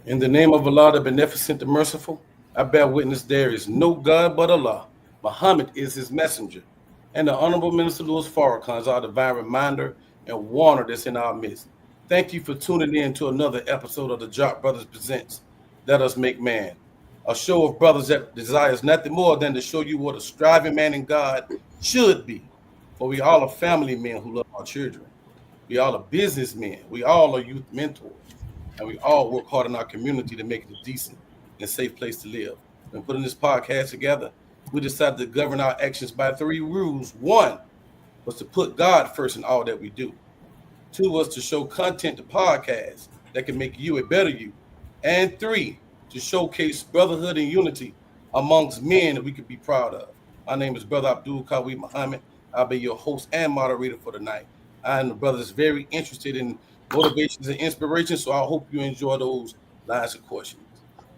In the name of Allah, the Beneficent, the Merciful, I bear witness there is no God but Allah. Muhammad is his messenger. And the Honorable Minister Louis Farrakhan is our divine reminder and warner that's in our midst. Thank you for tuning in to another episode of the Jock Brothers Presents Let Us Make Man, a show of brothers that desires nothing more than to show you what a striving man in God should be. For we all are family men who love our children. We all are businessmen. We all are youth mentors. And we all work hard in our community to make it a decent and safe place to live. When putting this podcast together, we decided to govern our actions by three rules. One was to put God first in all that we do. Two was to show content to podcasts that can make you a better you. And three, to showcase brotherhood and unity amongst men that we could be proud of. My name is Brother Abdul Kawi Muhammad. I'll be your host and moderator for tonight. I am the brother that's very interested in motivations and inspiration, so I hope you enjoy those lines of questions.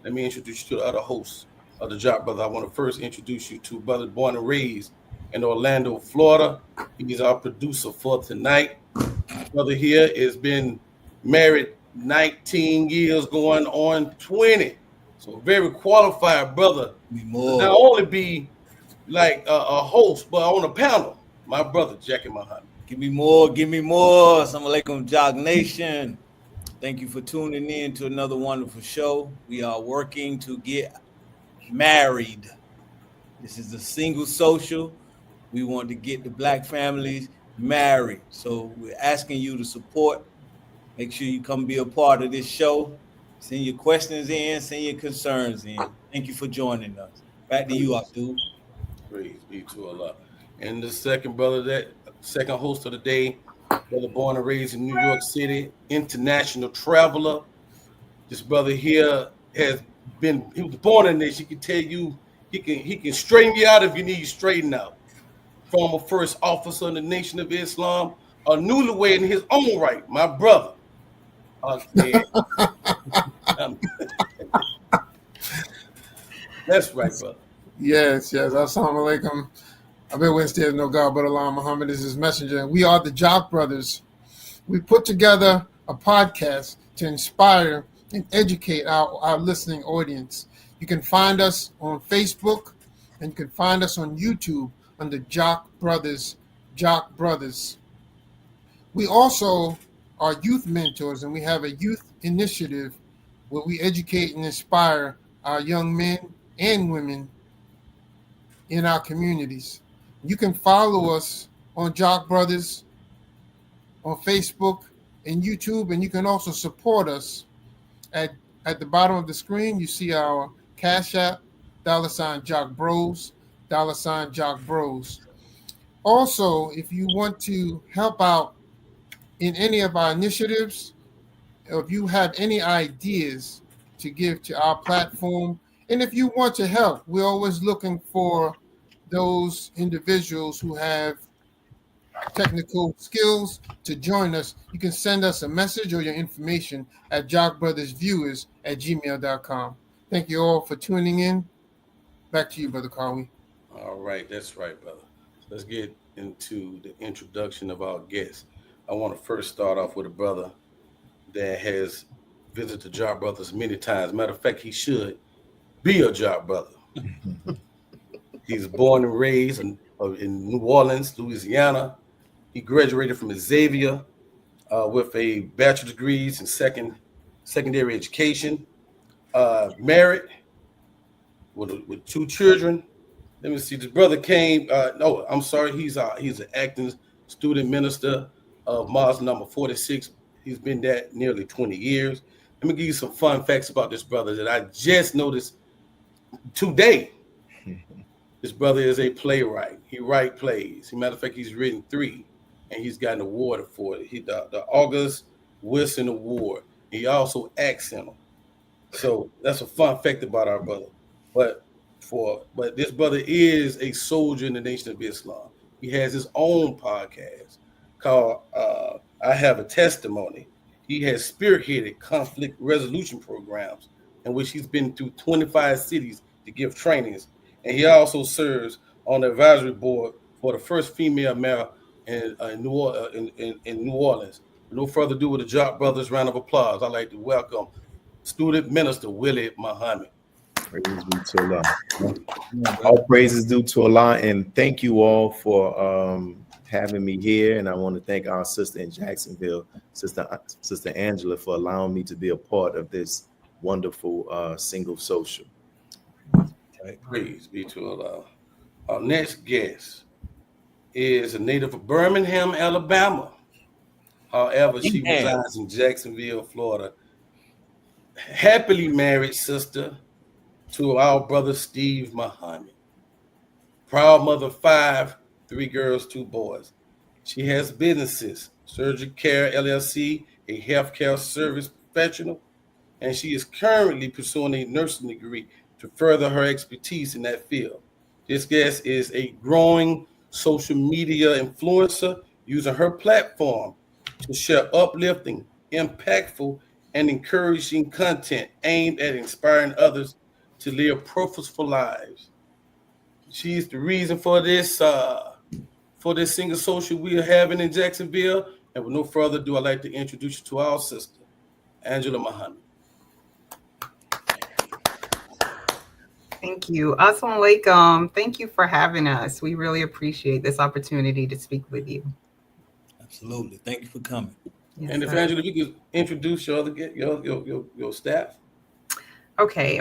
Let me introduce you to the other hosts of the Job Brother. I want to first introduce you to brother born and raised in Orlando, Florida. He's our producer for tonight. Brother here has been married 19 years, going on 20. So very qualified brother to not only be like a host, but on a panel. My brother, Jackie Muhammad. Give me more. Assalamu alaikum, Jog Nation. Thank you for tuning in to another wonderful show. We are working to get married. This is a single social. We want to get the black families married. So we're asking you to support. Make sure you come be a part of this show. Send your questions in, send your concerns in. Thank you for joining us. Back to you, Abdul. Praise be to Allah. And the second brother, that second host of the day, brother born and raised in New York City, international traveler. This brother here he was born in this. He can tell you, he can straighten you out if you need straightened out. Former first officer in the Nation of Islam, a newlywed in his own right, my brother. Okay. That's right, brother. Yes. Assalamu alaikum. I've been Wednesday, no God but Allah. Muhammad is his messenger. We are the Jock Brothers. We put together a podcast to inspire and educate our listening audience. You can find us on Facebook and you can find us on YouTube under Jock Brothers. We also are youth mentors, and we have a youth initiative where we educate and inspire our young men and women in our communities. You can follow us on Jock Brothers on Facebook and YouTube, and you can also support us at the bottom of the screen. You see our Cash App, $Jock Bros, $Jock Bros. Also, if you want to help out in any of our initiatives, or if you have any ideas to give to our platform, and if you want to help, we're always looking for those individuals who have technical skills to join us. You can send us a message or your information at jockbrothersviewers@gmail.com. Thank you all for tuning in. Back to you, Brother Kawi. All right, that's right, brother. Let's get into the introduction of our guests. I want to first start off with a brother that has visited the Job Brothers many times. Matter of fact, he should be a Job Brother. He's born and raised in New Orleans, Louisiana. He graduated from Xavier with a bachelor's degrees in secondary education. Married with two children. Let me see. This brother came. He's an acting student minister of Mosque number 46. He's been there nearly 20 years. Let me give you some fun facts about this brother that I just noticed today. This brother is a playwright. He writes plays. As a matter of fact, he's written 3, and he's got an award for it. The August Wilson Award. He also acts in them. So that's a fun fact about our brother. But this brother is a soldier in the Nation of Islam. He has his own podcast called I Have a Testimony. He has spearheaded conflict resolution programs in which he's been through 25 cities to give trainings. And he also serves on the advisory board for the first female mayor in New Orleans. No further ado with the Jock Brothers. Round of applause. I'd like to welcome student minister Willie Muhammad. Praise be to Allah. All praises due to Allah, and thank you all for having me here. And I want to thank our sister in Jacksonville, Sister Angela, for allowing me to be a part of this wonderful single social. Praise be to Allah. Our next guest is a native of Birmingham, Alabama. However, she resides in Jacksonville, Florida. Happily married sister to our brother Steve Muhammad. Proud mother of 5, 3 girls, 2 boys. She has businesses, Surgery Care LLC, a healthcare service professional, and she is currently pursuing a nursing degree to further her expertise in that field. This guest is a growing social media influencer using her platform to share uplifting, impactful, and encouraging content aimed at inspiring others to live purposeful lives. She's the reason for this single social we are having in Jacksonville. And with no further ado, I'd like to introduce you to our sister, Angela Muhammad. Thank you. Assalamu alaikum. Thank you for having us. We really appreciate this opportunity to speak with you. Absolutely. Thank you for coming. Yes, and if sir. Angela, you could introduce your staff. Okay.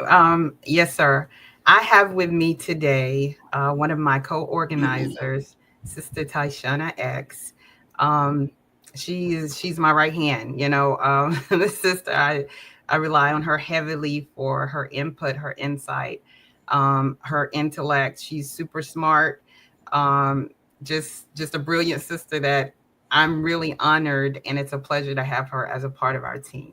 Yes, sir. I have with me today one of my co-organizers, Sister Tyshana X. She's my right hand. The sister. I rely on her heavily for her input, her insight, her intellect. She's super smart. Just a brilliant sister that I'm really honored, and it's a pleasure to have her as a part of our team.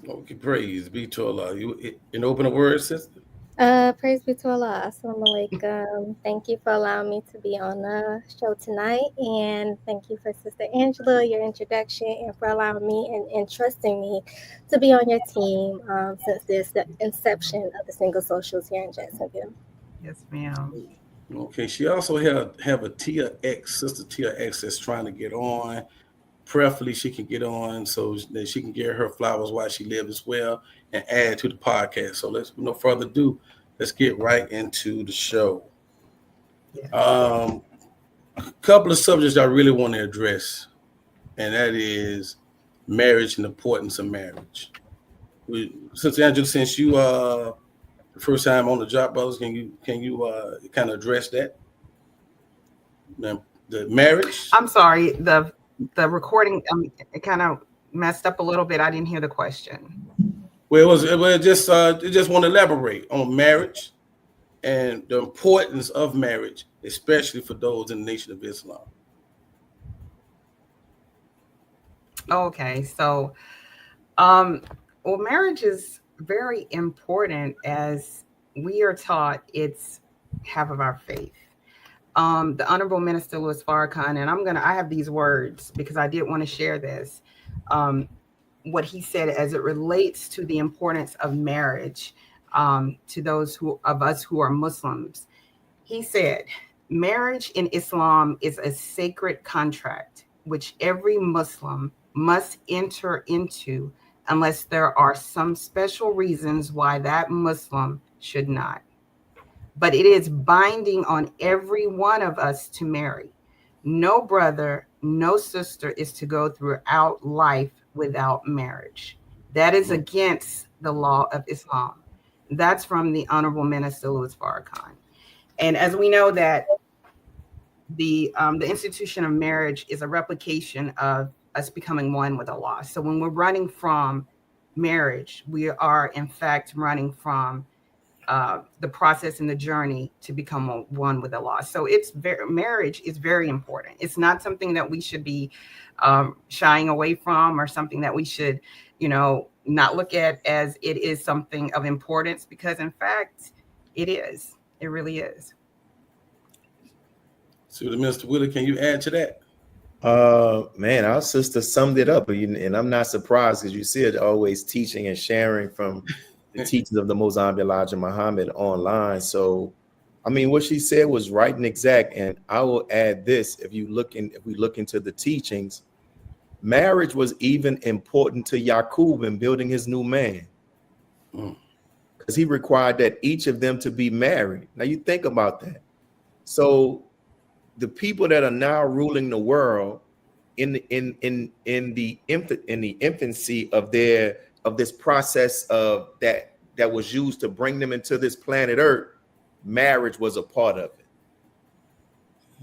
Okay, praise be to Allah. You in open a word, sister? Praise be to Allah. Assalamu alaikum. Thank you for allowing me to be on the show tonight. And thank you for Sister Angela, your introduction, and for allowing me and entrusting me to be on your team since the inception of the single socials here in Jacksonville. Yes, ma'am. Okay, she also have a Tia X, Sister Tia X, that's trying to get on. Preferably she can get on so that she can get her flowers while she lives as well and add to the podcast. So let's, no further ado, let's get right into the show. A couple of subjects I really want to address, and that is marriage and the importance of marriage. Sister Angela, since you the first time on the job, brothers, can you kind of address that? The marriage? I'm sorry, the recording it kind of messed up a little bit. I didn't hear the question. Well, it just want to elaborate on marriage and the importance of marriage, especially for those in the Nation of Islam. Okay, so marriage is very important, as we are taught it's half of our faith. The Honorable Minister Louis Farrakhan, and I have these words because I did want to share this. What he said as it relates to the importance of marriage to those of us who are Muslims. He said, marriage in Islam is a sacred contract which every Muslim must enter into unless there are some special reasons why that Muslim should not. But it is binding on every one of us to marry. No brother, no sister is to go throughout life without marriage. That is against the law of Islam. That's from the Honorable Minister Louis Farrakhan. And as we know that the institution of marriage is a replication of us becoming one with Allah. So when we're running from marriage, we are in fact running from the process and the journey to become one with Allah. So marriage is very important. It's not something that we should be shying away from, or something that we should, not look at as it is something of importance, because in fact, it is. It really is. So, Mr. Willie, can you add to that? Man, our sister summed it up, and I'm not surprised, because you see it always teaching and sharing from the teachings of the Mozambique Elijah Muhammad online. So, I mean, what she said was right and exact. And I will add this: if we look into the teachings, marriage was even important to Yaqub in building his new man. Because he required that each of them to be married. Now you think about that. So the people that are now ruling the world in the infancy of this process of that was used to bring them into this planet Earth, marriage was a part of it.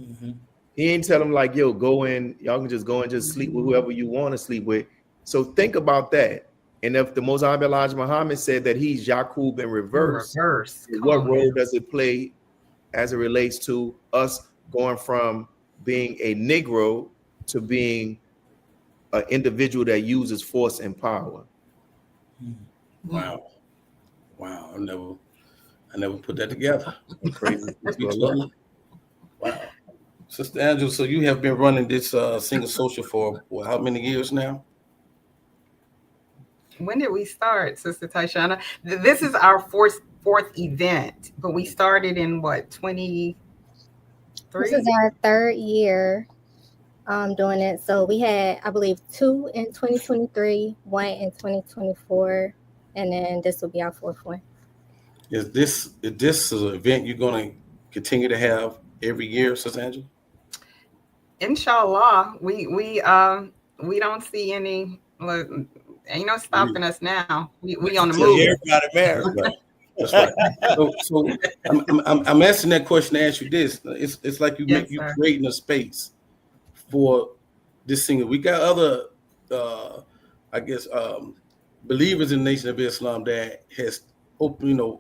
Mm-hmm. He ain't tell them like, yo, go in, y'all can just go and just sleep with whoever you want to sleep with. So think about that. And if the Most High Elijah Muhammad said that he's Yaqub in reverse, what role does it play as it relates to us going from being a Negro to being an individual that uses force and power? Wow. I never put that together. Crazy. Wow. Sister Angela, so you have been running this single social for how many years now? When did we start, Sister Tyshana? This is our fourth event, but we started in what, 23? This is our third year doing it. So we had, I believe, 2 in 2023, 1 in 2024, and then this will be our 4th one. Is this an event you're going to continue to have every year, Sister Angela? Inshallah, we don't see any. Look, ain't no stopping us now. We on the move. Everybody married. That's right. So I'm asking that question to ask you this. It's like you creating a space for this single. We got other believers in the Nation of Islam that has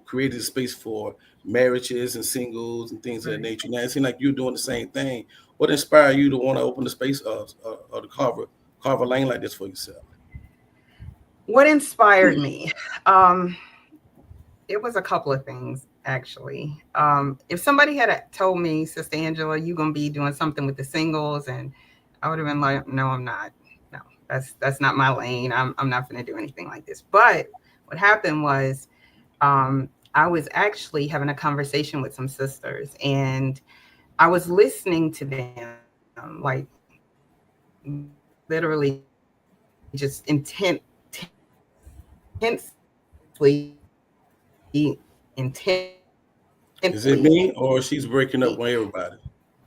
created a space for marriages and singles and things of that nature. Now it seems like you're doing the same thing. What inspired you to want to open the space or to carve a lane like this for yourself? What inspired me? It was a couple of things, actually. If somebody had told me, Sister Angela, you're gonna be doing something with the singles, and I would have been like, no, I'm not. No, that's not my lane. I'm not gonna do anything like this. But what happened was, I was actually having a conversation with some sisters, and I was listening to them, like literally just intensely Is it me or she's breaking up with everybody?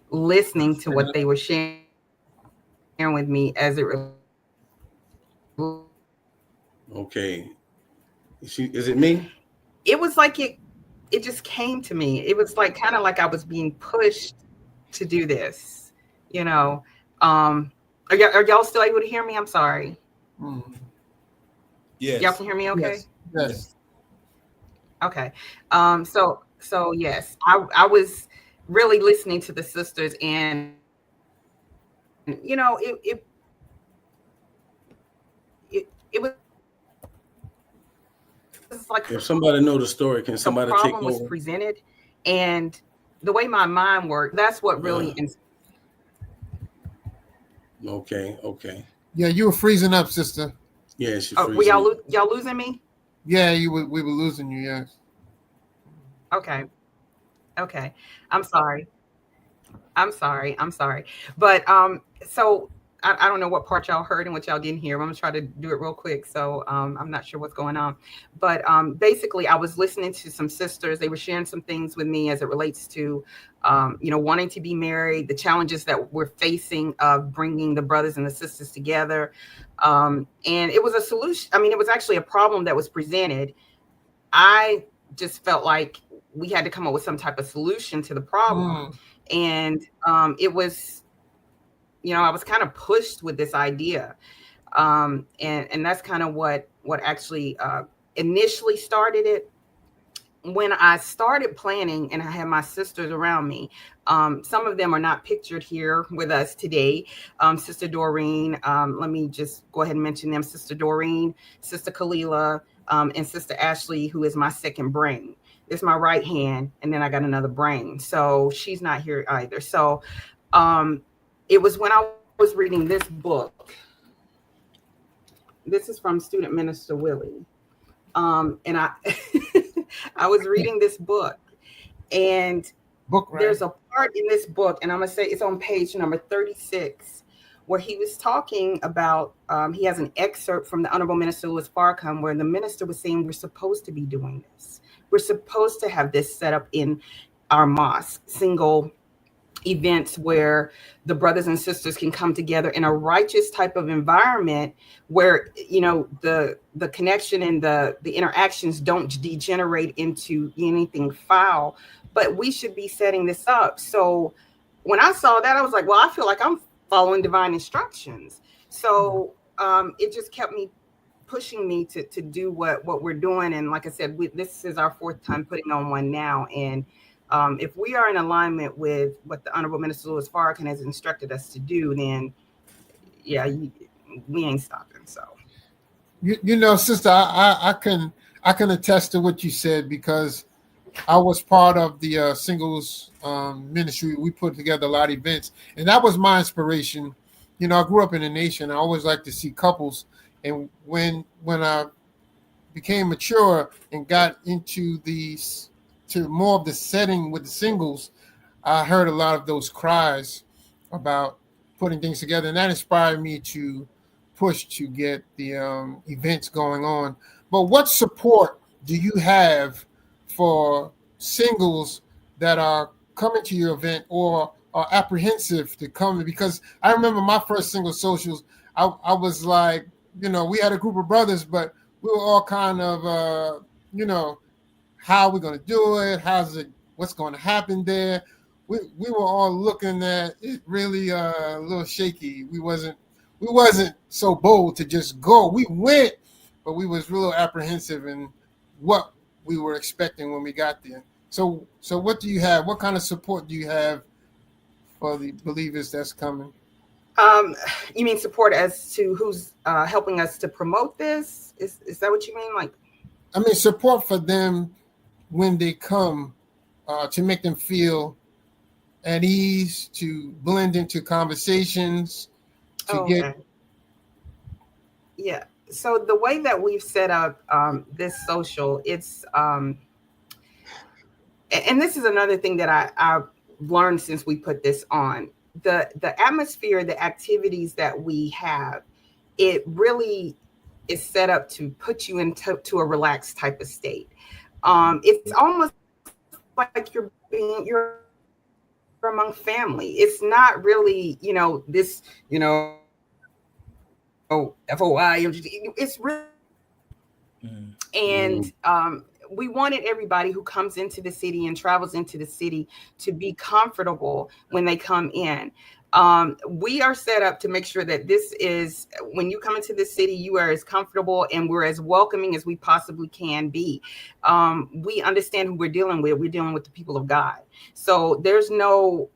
Listening to what they were sharing with me as it relates. Okay. Is it me? It was like it just came to me. It was like kind of like I was being pushed to do this, Are y'all still able to hear me? I'm sorry. Yes. Y'all can hear me okay? Yes. Okay. So yes, I was really listening to the sisters, and it was like, if somebody know the story, can somebody take over? Was presented, and the way my mind worked, that's what really. Okay. Yeah, you were freezing up, sister. Yeah, she's freezing. Were y'all losing me? Yeah, we were losing you. Yes. Okay. I'm sorry. But so I don't know what part y'all heard and what y'all didn't hear. I'm gonna try to do it real quick. So I'm not sure what's going on. But basically, I was listening to some sisters. They were sharing some things with me as it relates to, wanting to be married, the challenges that we're facing of bringing the brothers and the sisters together. And it was a solution. I mean, it was actually a problem that was presented. I just felt like we had to come up with some type of solution to the problem. And it was, I was kind of pushed with this idea. And that's kind of what actually initially started it. When I started planning and I had my sisters around me, some of them are not pictured here with us today. Sister Doreen, let me just go ahead and mention them. Sister Doreen, Sister Kalila, and Sister Ashley, who is my second brain. It's my right hand, and then I got another brain. So she's not here either. So it was when I was reading this book. This is from Student Minister Willie. And I I was reading this book, and there's a part in this book, and I'm going to say it's on page number 36, where he was talking about, he has an excerpt from the Honorable Minister Louis Farrakhan, where the minister was saying we're supposed to be doing this. We're supposed to have this set up in our mosque, single events where the brothers and sisters can come together in a righteous type of environment where, you know, the connection and the interactions don't degenerate into anything foul. But we should be setting this up. So when I saw that, I was like, well, I feel like I'm following divine instructions. So it just kept me pushing me to do what we're doing. And like I said, this is our 4th time putting on one now. And if we are in alignment with what the Honorable Minister Louis Farrakhan has instructed us to do, then yeah, we ain't stopping. So, you know, sister, I can attest to what you said, because I was part of the singles ministry. We put together a lot of events, and that was my inspiration. You know, I grew up in the nation. I always like to see couples, and when I became mature and got into to more of the setting with the singles, I heard a lot of those cries about putting things together, and that inspired me to push to get the events going on. But what support do you have for singles that are coming to your event or are apprehensive to come? Because I remember my first single socials, I was like, you know, we had a group of brothers, but we were all kind of, you know, how are we going to do it? What's going to happen there? We were all looking at it really a little shaky. We wasn't so bold to just go. We went, but we was real apprehensive in what we were expecting when we got there. So what do you have? What kind of support do you have for the believers that's coming? You mean support as to who's helping us to promote this? Is that what you mean? Like, I mean, support for them when they come, to make them feel at ease, to blend into conversations, to get. Yeah. So the way that we've set up this social, it's and this is another thing that I've learned since we put this on. The atmosphere, the activities that we have, it really is set up to put you into a relaxed type of state. It's almost like you're among family. It's not really, you know, this, you know, FOI. It's really, and we wanted everybody who comes into the city and travels into the city to be comfortable when they come in. We are set up to make sure that this is, when you come into the city, you are as comfortable and we're as welcoming as we possibly can be. We understand who we're dealing with. We're dealing with the people of God. So there's no,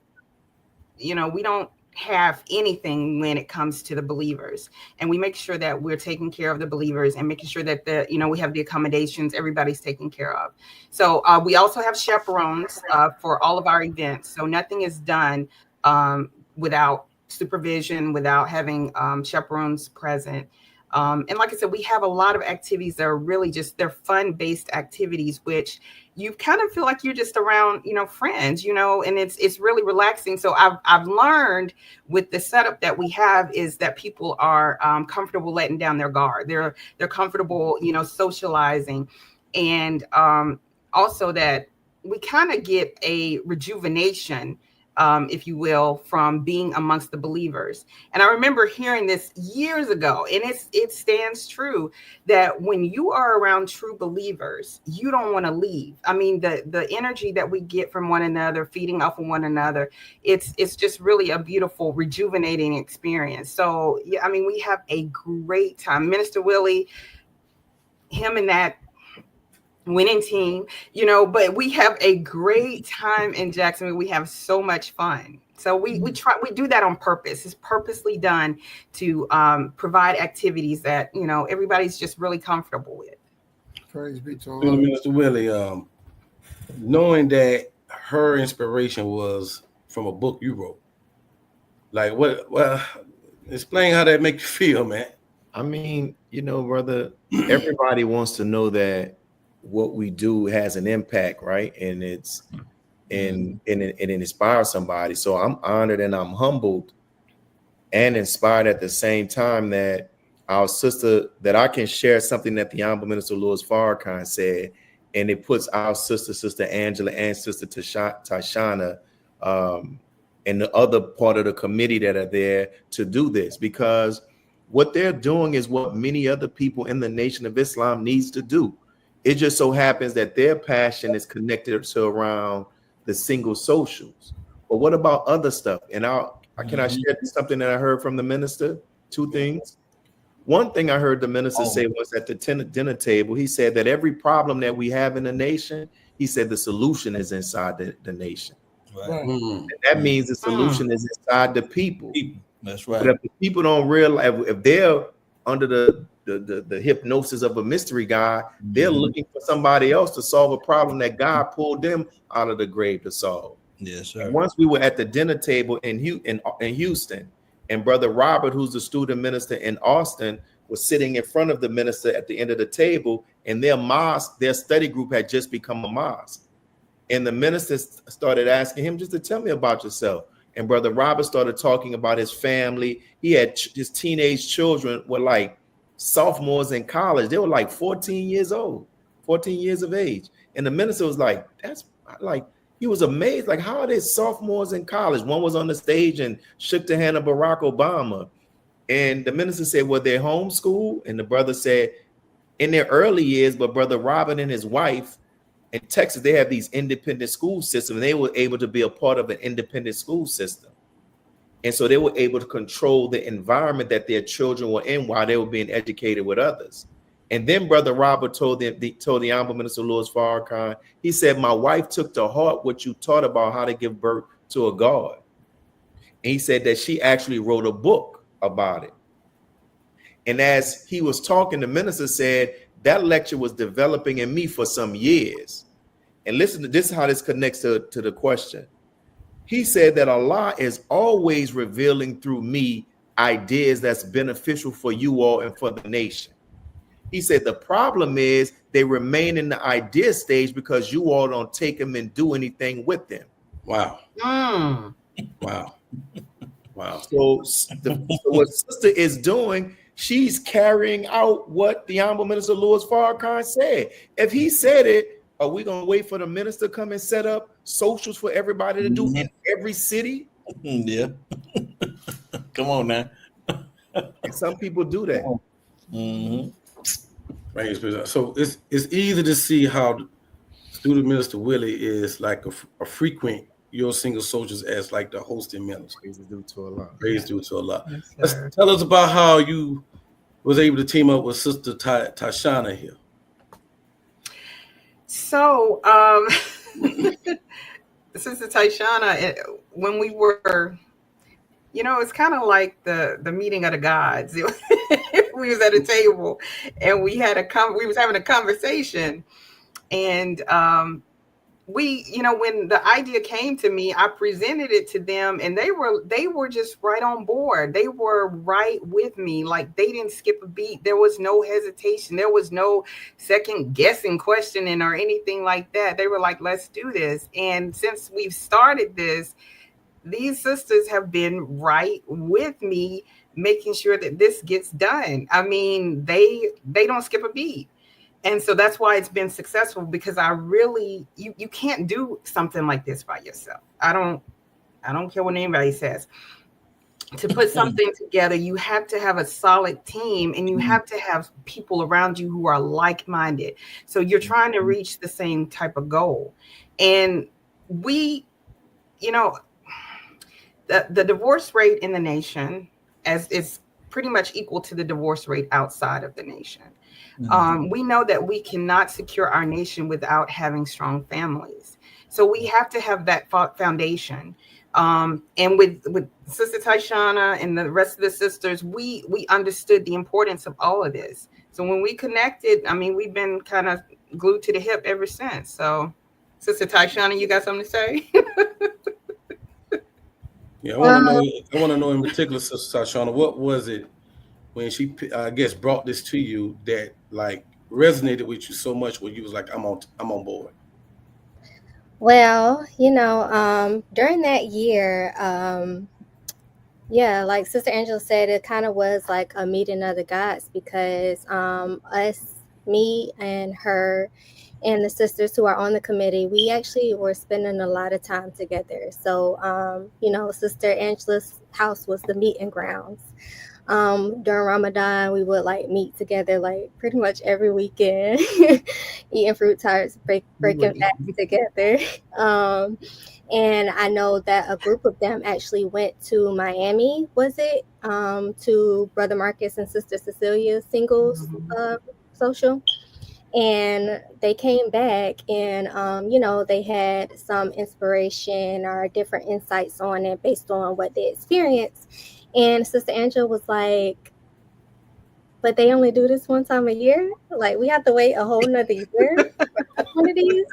you know, we don't have anything when it comes to the believers, and we make sure that we're taking care of the believers and making sure that we have the accommodations, everybody's taken care of. So we also have chaperones for all of our events. So nothing is done without supervision, without having chaperones present. And like I said, we have a lot of activities that are really just, they're fun-based activities, which you kind of feel like you're just around, friends, and it's really relaxing. So I've learned with the setup that we have is that people are comfortable letting down their guard. They're comfortable, socializing, and also that we kind of get a rejuvenation, if you will, from being amongst the believers. And I remember hearing this years ago, and it stands true, that when you are around true believers, you don't want to leave. I mean, the energy that we get from one another, feeding off of one another, it's just really a beautiful, rejuvenating experience. So, yeah, I mean, we have a great time. Minister Willie, him and that winning team, but we have a great time in Jacksonville. We have so much fun. So we do that on purpose. It's purposely done to provide activities that, everybody's just really comfortable with. Praise be to Allah. Minister Willie, knowing that her inspiration was from a book you wrote, like explain how that make you feel, man. I mean, brother, everybody wants to know that what we do has an impact, right? And it inspires somebody. So I'm honored and I'm humbled and inspired at the same time that our sister, that I can share something that the Honorable Minister Louis Farrakhan said, and it puts our Sister Angela and Sister Tashana and the other part of the committee that are there to do this, because what they're doing is what many other people in the Nation of Islam needs to do. It just so happens that their passion is connected to around the single socials. But what about other stuff? And can I share something that I heard from the minister? Two things. One thing I heard the minister say was at the dinner table, he said that every problem that we have in the nation, he said the solution is inside the nation. Right. And that means the solution is inside the people. That's right. But if the people don't realize, if they're under the hypnosis of a mystery God, they're looking for somebody else to solve a problem that God pulled them out of the grave to solve. Yes, sir. And once we were at the dinner table in Houston, and Brother Robert, who's the student minister in Austin, was sitting in front of the minister at the end of the table, and their study group had just become a mosque. And the minister started asking him just to tell me about yourself. And Brother Robert started talking about his family. He had his teenage children were like sophomores in college. They were like 14 years old, 14 years of age. And the minister was like, he was amazed. Like, how are they sophomores in college? One was on the stage and shook the hand of Barack Obama. And the minister said, well, they're homeschooled. And the brother said, in their early years, but Brother Robert and his wife in Texas, they have these independent school systems. And they were able to be a part of an independent school system. And so they were able to control the environment that their children were in while they were being educated with others. And then Brother Robert told the Honorable Minister Louis Farrakhan, he said, my wife took to heart what you taught about how to give birth to a God. And he said that she actually wrote a book about it. And as he was talking, the minister said, that lecture was developing in me for some years. And listen to this, how this connects to the question. He said that Allah is always revealing through me ideas that's beneficial for you all and for the nation. He said the problem is they remain in the idea stage because you all don't take them and do anything with them. Wow. Wow. Wow. So what sister is doing, she's carrying out what the Honorable Minister Louis Farrakhan said. If he said it, are we going to wait for the minister to come and set up socials for everybody to do in every city? Yeah. Come on now. And some people do that. Mm-hmm. Right. So it's easy to see how Student Minister Willie is like a frequent Your Single Soldiers as like the hosting minister. Praise due to Allah. Praise due to Allah. Yes, Tell us about how you was able to team up with Sister Tashana here. So, Sister Tashana, when we were, it's kind of like the meeting of the gods. We was at a table, and we was having a conversation, and when the idea came to me, I presented it to them, and they were just right on board. They were right with me. Like, they didn't skip a beat. There was no hesitation. There was no second guessing, questioning, or anything like that. They were like, let's do this. And since we've started this, these sisters have been right with me, making sure that this gets done. I mean, they don't skip a beat. And so that's why it's been successful, because I really, you can't do something like this by yourself. I don't care what anybody says. To put something together, you have to have a solid team, and you have to have people around you who are like-minded. So you're trying to reach the same type of goal. And we, the divorce rate in the nation is pretty much equal to the divorce rate outside of the nation. We know that we cannot secure our nation without having strong families. So we have to have that foundation. And with Sister Tashana and the rest of the sisters, we understood the importance of all of this. So when we connected, I mean, we've been kind of glued to the hip ever since. So, Sister Tashana, you got something to say? Yeah, I want to know in particular, Sister Tashana, what was it when she, I guess, brought this to you that like resonated with you so much, where you was like, I'm on board? Well, during that year, Yeah, like Sister Angela said, it kind of was like a meeting of the gods because me and her and the sisters who are on the committee, we actually were spending a lot of time together. So, Sister Angela's house was the meeting grounds. During Ramadan, we would like meet together like pretty much every weekend, eating fruit tarts, breaking fast together. Um, and I know that a group of them actually went to Miami, was it? To Brother Marcus and Sister Cecilia's singles social. And they came back and, they had some inspiration or different insights on it based on what they experienced. And Sister Angela was like, but they only do this one time a year? Like, we have to wait a whole nother year for one of these?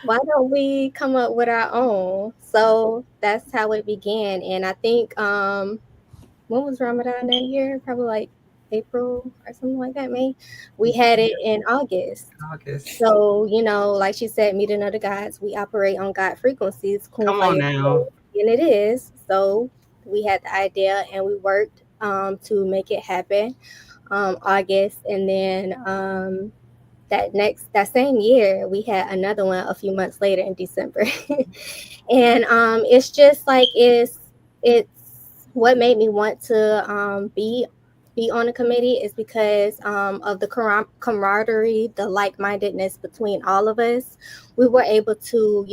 Why don't we come up with our own? So that's how it began. And I think when was Ramadan that year? Probably like April or something like that, May. We had it in August. August. So, like she said, meeting of the gods, we operate on God frequencies. Come on now. And it is. So we had the idea and we worked to make it happen. August, and then that same year we had another one a few months later in December. And it's just like it's what made me want to be on the committee is because of the camaraderie, the like-mindedness between all of us. We were able to,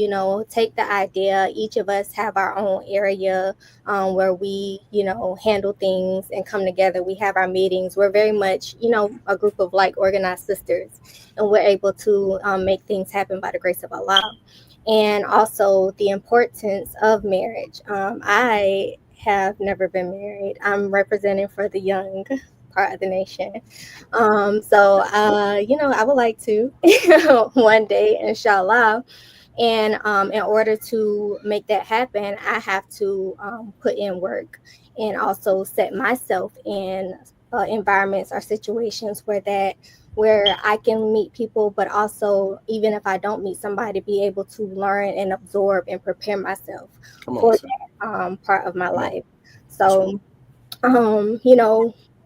take the idea. Each of us have our own area where we, handle things and come together. We have our meetings. We're very much, a group of like organized sisters, and we're able to make things happen by the grace of Allah. And also the importance of marriage. I have never been married. I'm representing for the young part of the nation. I would like to one day, inshallah. And in order to make that happen, I have to put in work and also set myself in environments or situations where I can meet people, but also even if I don't meet somebody, be able to learn and absorb and prepare myself for that part of my life. So,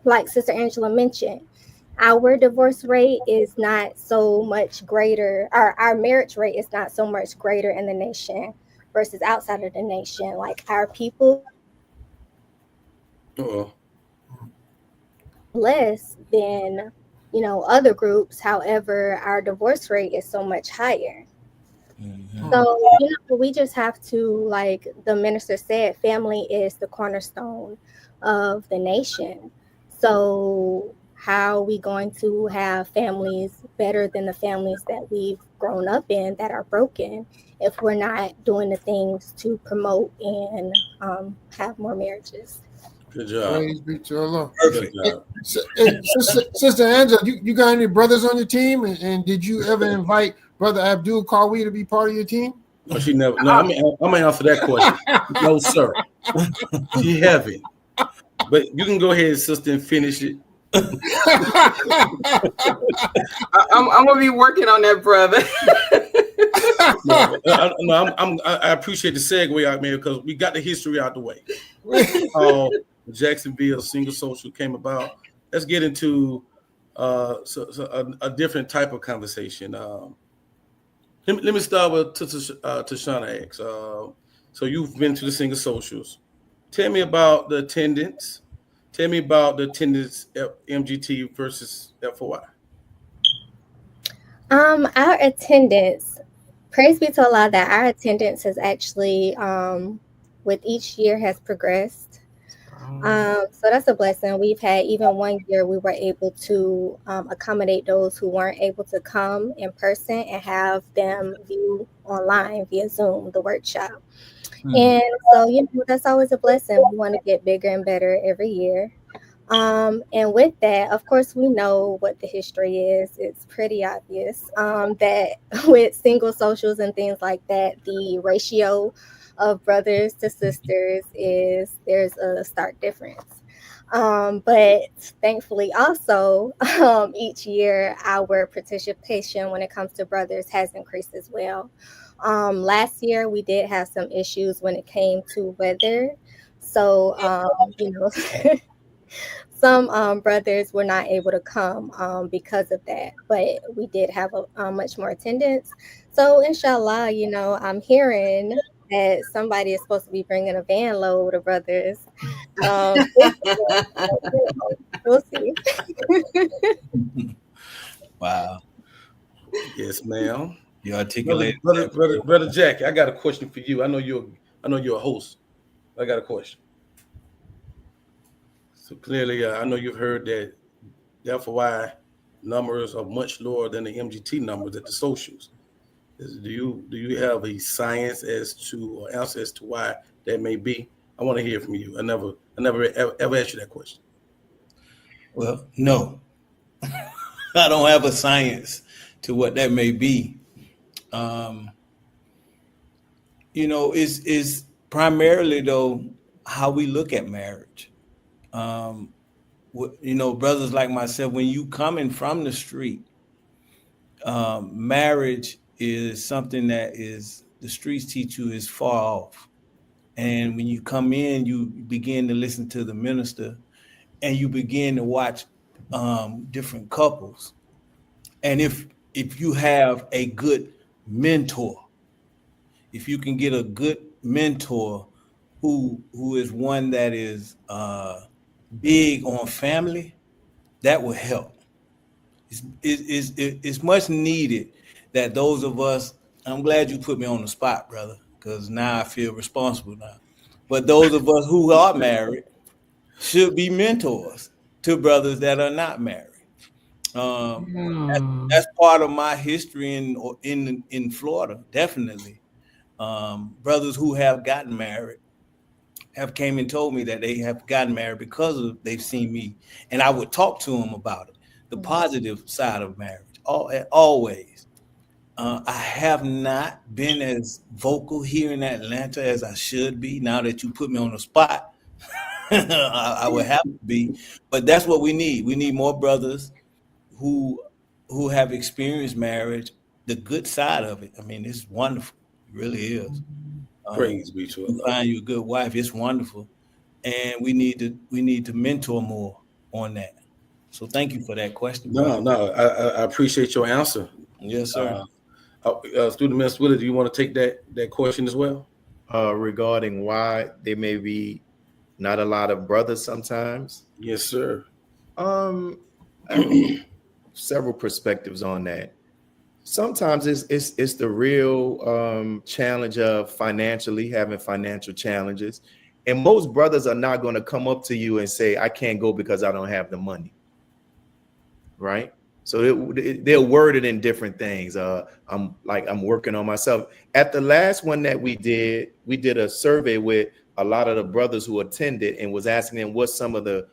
like Sister Angela mentioned, our divorce rate is not so much greater, or our marriage rate is not so much greater in the nation versus outside of the nation. Like our people less than other groups. However, our divorce rate is so much higher. So we just have to, like the minister said, family is the cornerstone of the nation. So how are we going to have families better than the families that we've grown up in that are broken if we're not doing the things to promote and have more marriages? Good job. Praise be to Allah. Perfect job. Sister Angela, you got any brothers on your team? And did you ever invite Brother Abdul Kawi to be part of your team? No, she never. No, I'm gonna answer that question. No, sir. She haven't. But you can go ahead, sister, and finish it. I'm gonna be working on that, brother. I appreciate the segue out there because we got the history out the way. Jacksonville Single Social came about. Let's get into a different type of conversation. Let me start with Tashana X. So you've been to the Single Socials. Tell me about the attendance. Tell me about the attendance at MGT versus FOI. Our attendance, praise be to Allah that our attendance has actually, with each year, has progressed. So that's a blessing. We've had even one year we were able to accommodate those who weren't able to come in person and have them view online via Zoom the workshop. And so, that's always a blessing. We want to get bigger and better every year. And with that, of course, we know what the history is. It's pretty obvious that with single socials and things like that, the ratio of brothers to sisters there's a stark difference. But thankfully also each year our participation when it comes to brothers has increased as well. Last year we did have some issues when it came to weather. So, some brothers were not able to come because of that, but we did have a much more attendance. So, inshallah, I'm hearing that somebody is supposed to be bringing a van load of brothers. We'll see. Wow. Yes, ma'am. You articulated Brother Jackie, I got a question for you. I know you're a host. I got a question. So clearly, I know you've heard that the FOI numbers are much lower than the MGT numbers at the socials. Do you have a science as to or answer as to why that may be? I want to hear from you. I never ever asked you that question. Well, no. I don't have a science to what that may be. It's primarily though how we look at marriage. Brothers like myself, when you coming from the street, marriage is something that is the streets teach you is far off. And when you come in, you begin to listen to the minister and you begin to watch different couples. And if you have a good mentor, if you can get a good mentor who is one that is big on family, that will help. It's much needed that those of us, I'm glad you put me on the spot, brother, because now I feel responsible now. But those of us who are married should be mentors to brothers that are not married. That's part of my history in Florida, definitely. Brothers who have gotten married have came and told me that they have gotten married because they've seen me, and I would talk to them about it, the positive side of marriage, always. I have not been as vocal here in Atlanta as I should be. Now that you put me on the spot, I would have to be. But that's what we need. We need more brothers who have experienced marriage, the good side of it. I mean, it's wonderful. It really is. Praise be to Allah. Find you a good wife. It's wonderful, and we need to mentor more on that. So thank you for that question. No, I appreciate your answer. Yes, sir. Student Minister Willard, do you want to take that question as well? Regarding why there may be not a lot of brothers sometimes. Yes, sir. Several perspectives on that. Sometimes it's the real challenge of financially having financial challenges, and most brothers are not going to come up to you and say, "I can't go because I don't have the money." Right? So they're worded in different things. I'm working on myself. At the last one that we did a survey with a lot of the brothers who attended and was asking them what some of the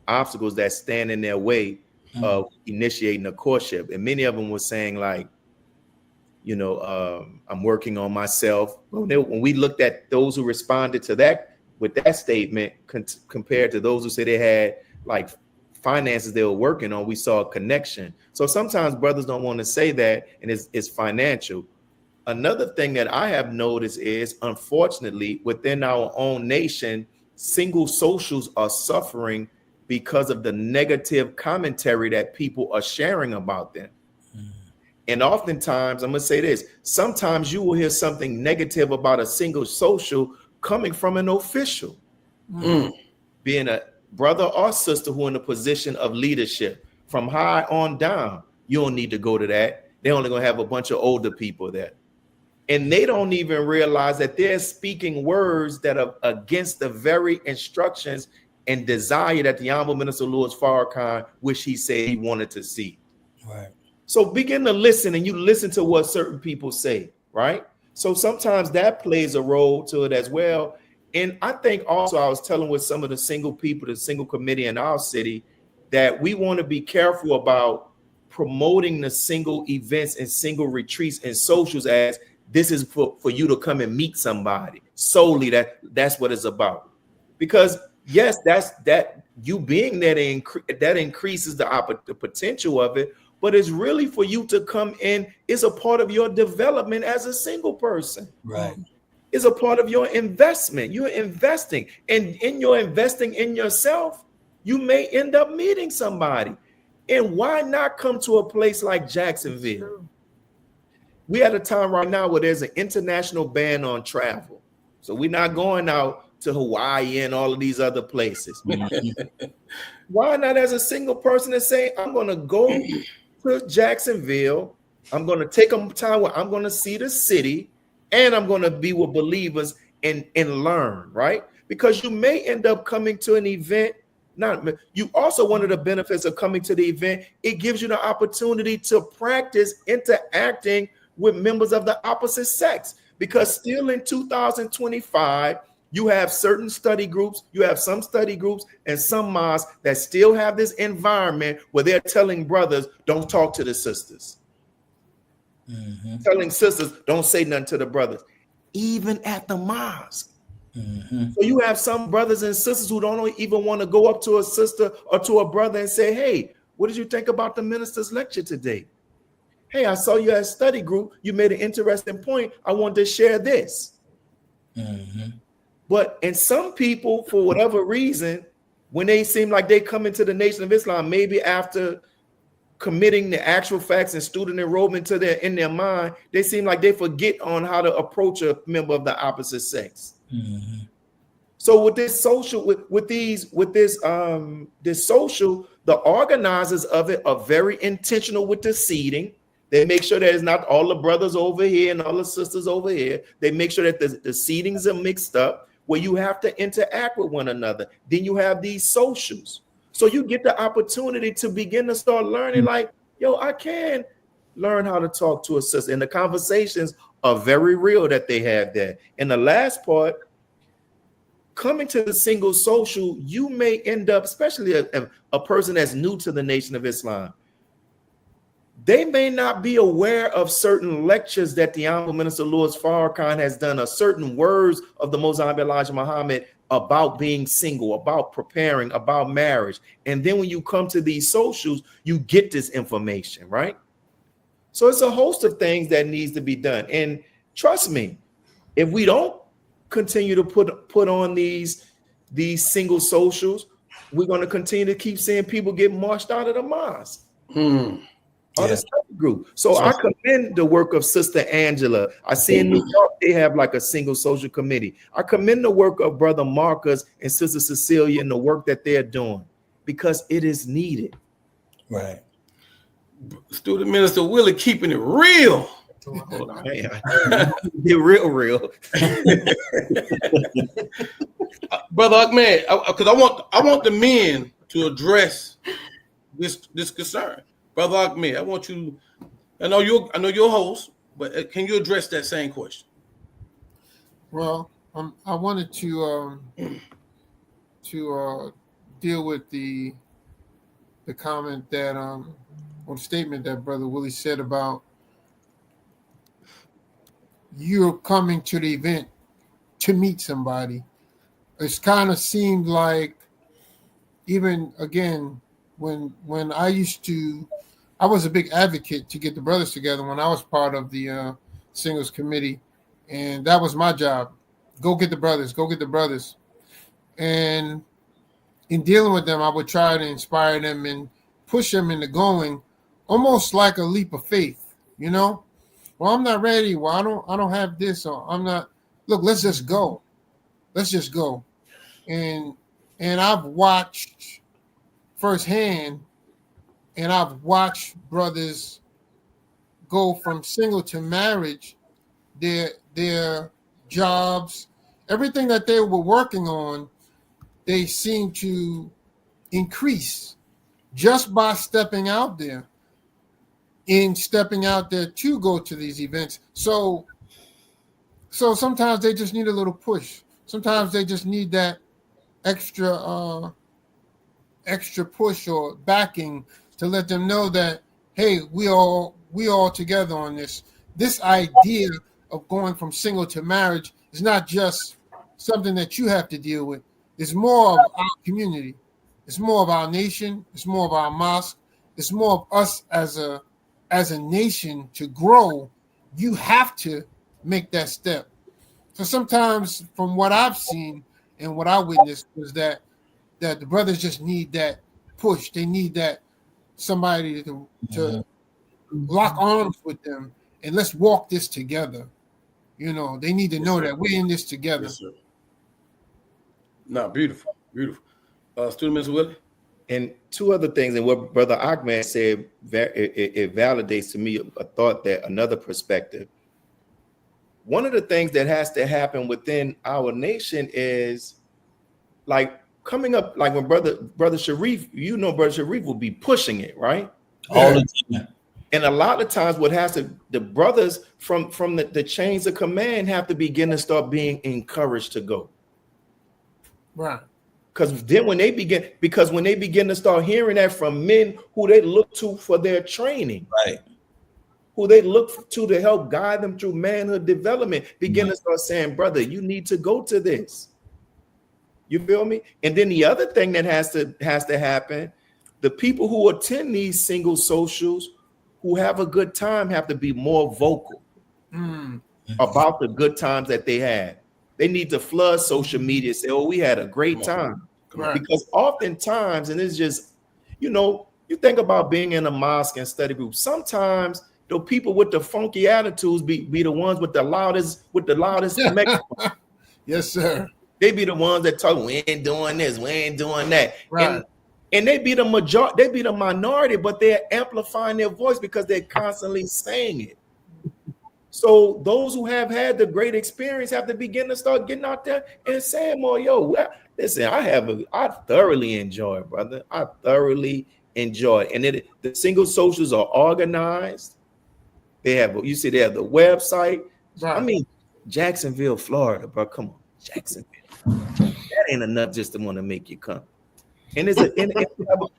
obstacles that stand in their way of initiating a courtship. And many of them were saying like, I'm working on myself. When we looked at those who responded to that with that statement compared to those who said they had like finances they were working on, we saw a connection. So sometimes brothers don't want to say that, and it's financial. Another thing that I have noticed is, unfortunately, within our own nation, single socials are suffering because of the negative commentary that people are sharing about them. And oftentimes, I'm going to say this, sometimes you will hear something negative about a single social coming from an official, being a brother or sister who in a position of leadership from high on down. You don't need to go to that. They're only going to have a bunch of older people there. And they don't even realize that they're speaking words that are against the very instructions and desire that the Honorable Minister Louis Farrakhan wish he said he wanted to see. Right. So begin to listen, and you listen to what certain people say, right? So sometimes that plays a role to it as well. And I think also I was telling with some of the single people, the single committee in our city, that we want to be careful about promoting the single events and single retreats and socials as this is for you to come and meet somebody solely. That's what it's about. Because yes, that you being there that increases the potential of it, but it's really for you to come in. It's a part of your development as a single person. Right. is a part of your investment. You're investing, and in your investing in yourself, you may end up meeting somebody. And why not come to a place like Jacksonville? We at a time right now where there's an international ban on travel. So we're not going out to Hawaii and all of these other places. Why not, as a single person, and say, I'm going to go to Jacksonville. I'm going to take a time where I'm going to see the city, and I'm going to be with believers and learn, right? Because you may end up coming to an event. You also, one of the benefits of coming to the event, it gives you the opportunity to practice interacting with members of the opposite sex. Because still in 2025, you have certain study groups, you have some study groups and some mosques that still have this environment where they're telling brothers, don't talk to the sisters. Telling sisters, don't say nothing to the brothers, even at the mosque. So you have some brothers and sisters who don't even want to go up to a sister or to a brother and say, hey, what did you think about the minister's lecture today? Hey, I saw you at study group. You made an interesting point. I wanted to share this. But in some people, for whatever reason, when they seem like they come into the Nation of Islam, maybe after committing the actual facts and student enrollment to in their mind, they seem like they forget on how to approach a member of the opposite sex. So with this social, this social, the organizers of it are very intentional with the seating. They make sure that it's not all the brothers over here and all the sisters over here. They make sure that the seatings are mixed up where you have to interact with one another. Then you have these socials. So you get the opportunity to begin to start learning like, yo, I can learn how to talk to a sister. And the conversations are very real that they have there. And the last part, coming to the single social, you may end up, especially a person that's new to the Nation of Islam, they may not be aware of certain lectures that the Honorable Minister Louis Farrakhan has done, or certain words of the Most Honorable Elijah Muhammad about being single, about preparing, about marriage. And then when you come to these socials, you get this information, right? So it's a host of things that needs to be done. And trust me, if we don't continue to put on these single socials, we're going to continue to keep seeing people get marched out of the mosque. On the study group. So I commend the work of Sister Angela. I see in New York they have like a single social committee. I commend the work of Brother Marcus and Sister Cecilia and the work that they're doing, because it is needed. Right. Student Minister Willie keeping it real. Get real. Brother Ahmed, because I want the men to address this concern. Brother Ahmed, I want you. I know you're a host, but can you address that same question? Well, I wanted to deal with the comment that or the statement that Brother Willie said about you're coming to the event to meet somebody. It's kind of seemed like, even again, when I was a big advocate to get the brothers together when I was part of the singles committee, and that was my job. Go get the brothers. And in dealing with them, I would try to inspire them and push them into going, almost like a leap of faith, you know? Well, I'm not ready. Well, I don't have this, or I'm not. Look, let's just go. And I've watched firsthand, and I've watched brothers go from single to marriage, their jobs, everything that they were working on, they seem to increase just by stepping out there to go to these events. So sometimes they just need a little push. Sometimes they just need that extra push or backing to let them know that, hey, we all together on this. This idea of going from single to marriage is not just something that you have to deal with. It's more of our community. It's more of our nation. It's more of our mosque. It's more of us as a nation to grow. You have to make that step. So sometimes, from what I've seen and what I witnessed, was that the brothers just need that push. They need that somebody to lock arms with them and let's walk this together. You know, they need to know that we're in this together. Yes, sir. No, beautiful, beautiful. Student Mr. Willie? And two other things, and what Brother Ahmed said, it validates to me a thought, that another perspective. One of the things that has to happen within our nation is like coming up, like when Brother Sharif, Brother Sharif will be pushing it, right? All the time. And a lot of times the brothers from the chains of command have to begin to start being encouraged to go. Right. Because then when they begin to start hearing that from men who they look to for their training, right, who they look to help guide them through manhood development, begin to start saying, brother, you need to go to this. You feel me? And then the other thing that has to happen, the people who attend these single socials, who have a good time, have to be more vocal about the good times that they had. They need to flood social media, say, oh, we had a great time. Right. Because oftentimes, and it's just, you think about being in a mosque and study group, sometimes the people with the funky attitudes be the ones with the loudest megaphone. Yes, sir. They be the ones that talk, we ain't doing this, we ain't doing that. Right. And they be the majority, they be the minority, but they're amplifying their voice because they're constantly saying it. So those who have had the great experience have to begin to start getting out there and saying more, listen, I thoroughly enjoy it, brother. I thoroughly enjoy it. And the single socials are organized. They have the website. Right. I mean, Jacksonville, Florida, bro. Come on, Jacksonville. That ain't enough just to want to make you come. And it's have a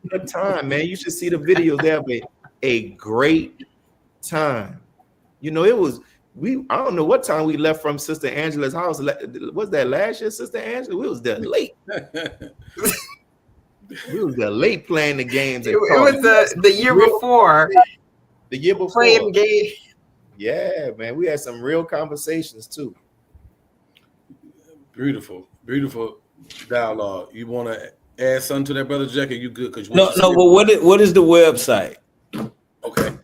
good time, man. You should see the videos. They have a great time. I don't know what time we left from Sister Angela's house. Was that last year, Sister Angela? We was there late. We was there late playing the games. It was the year before. The year before. Playing games. Yeah, man. We had some real conversations too. Beautiful, beautiful dialogue. You want to add something to that, Brother Jack? Are you good? No. But what is the website? Okay.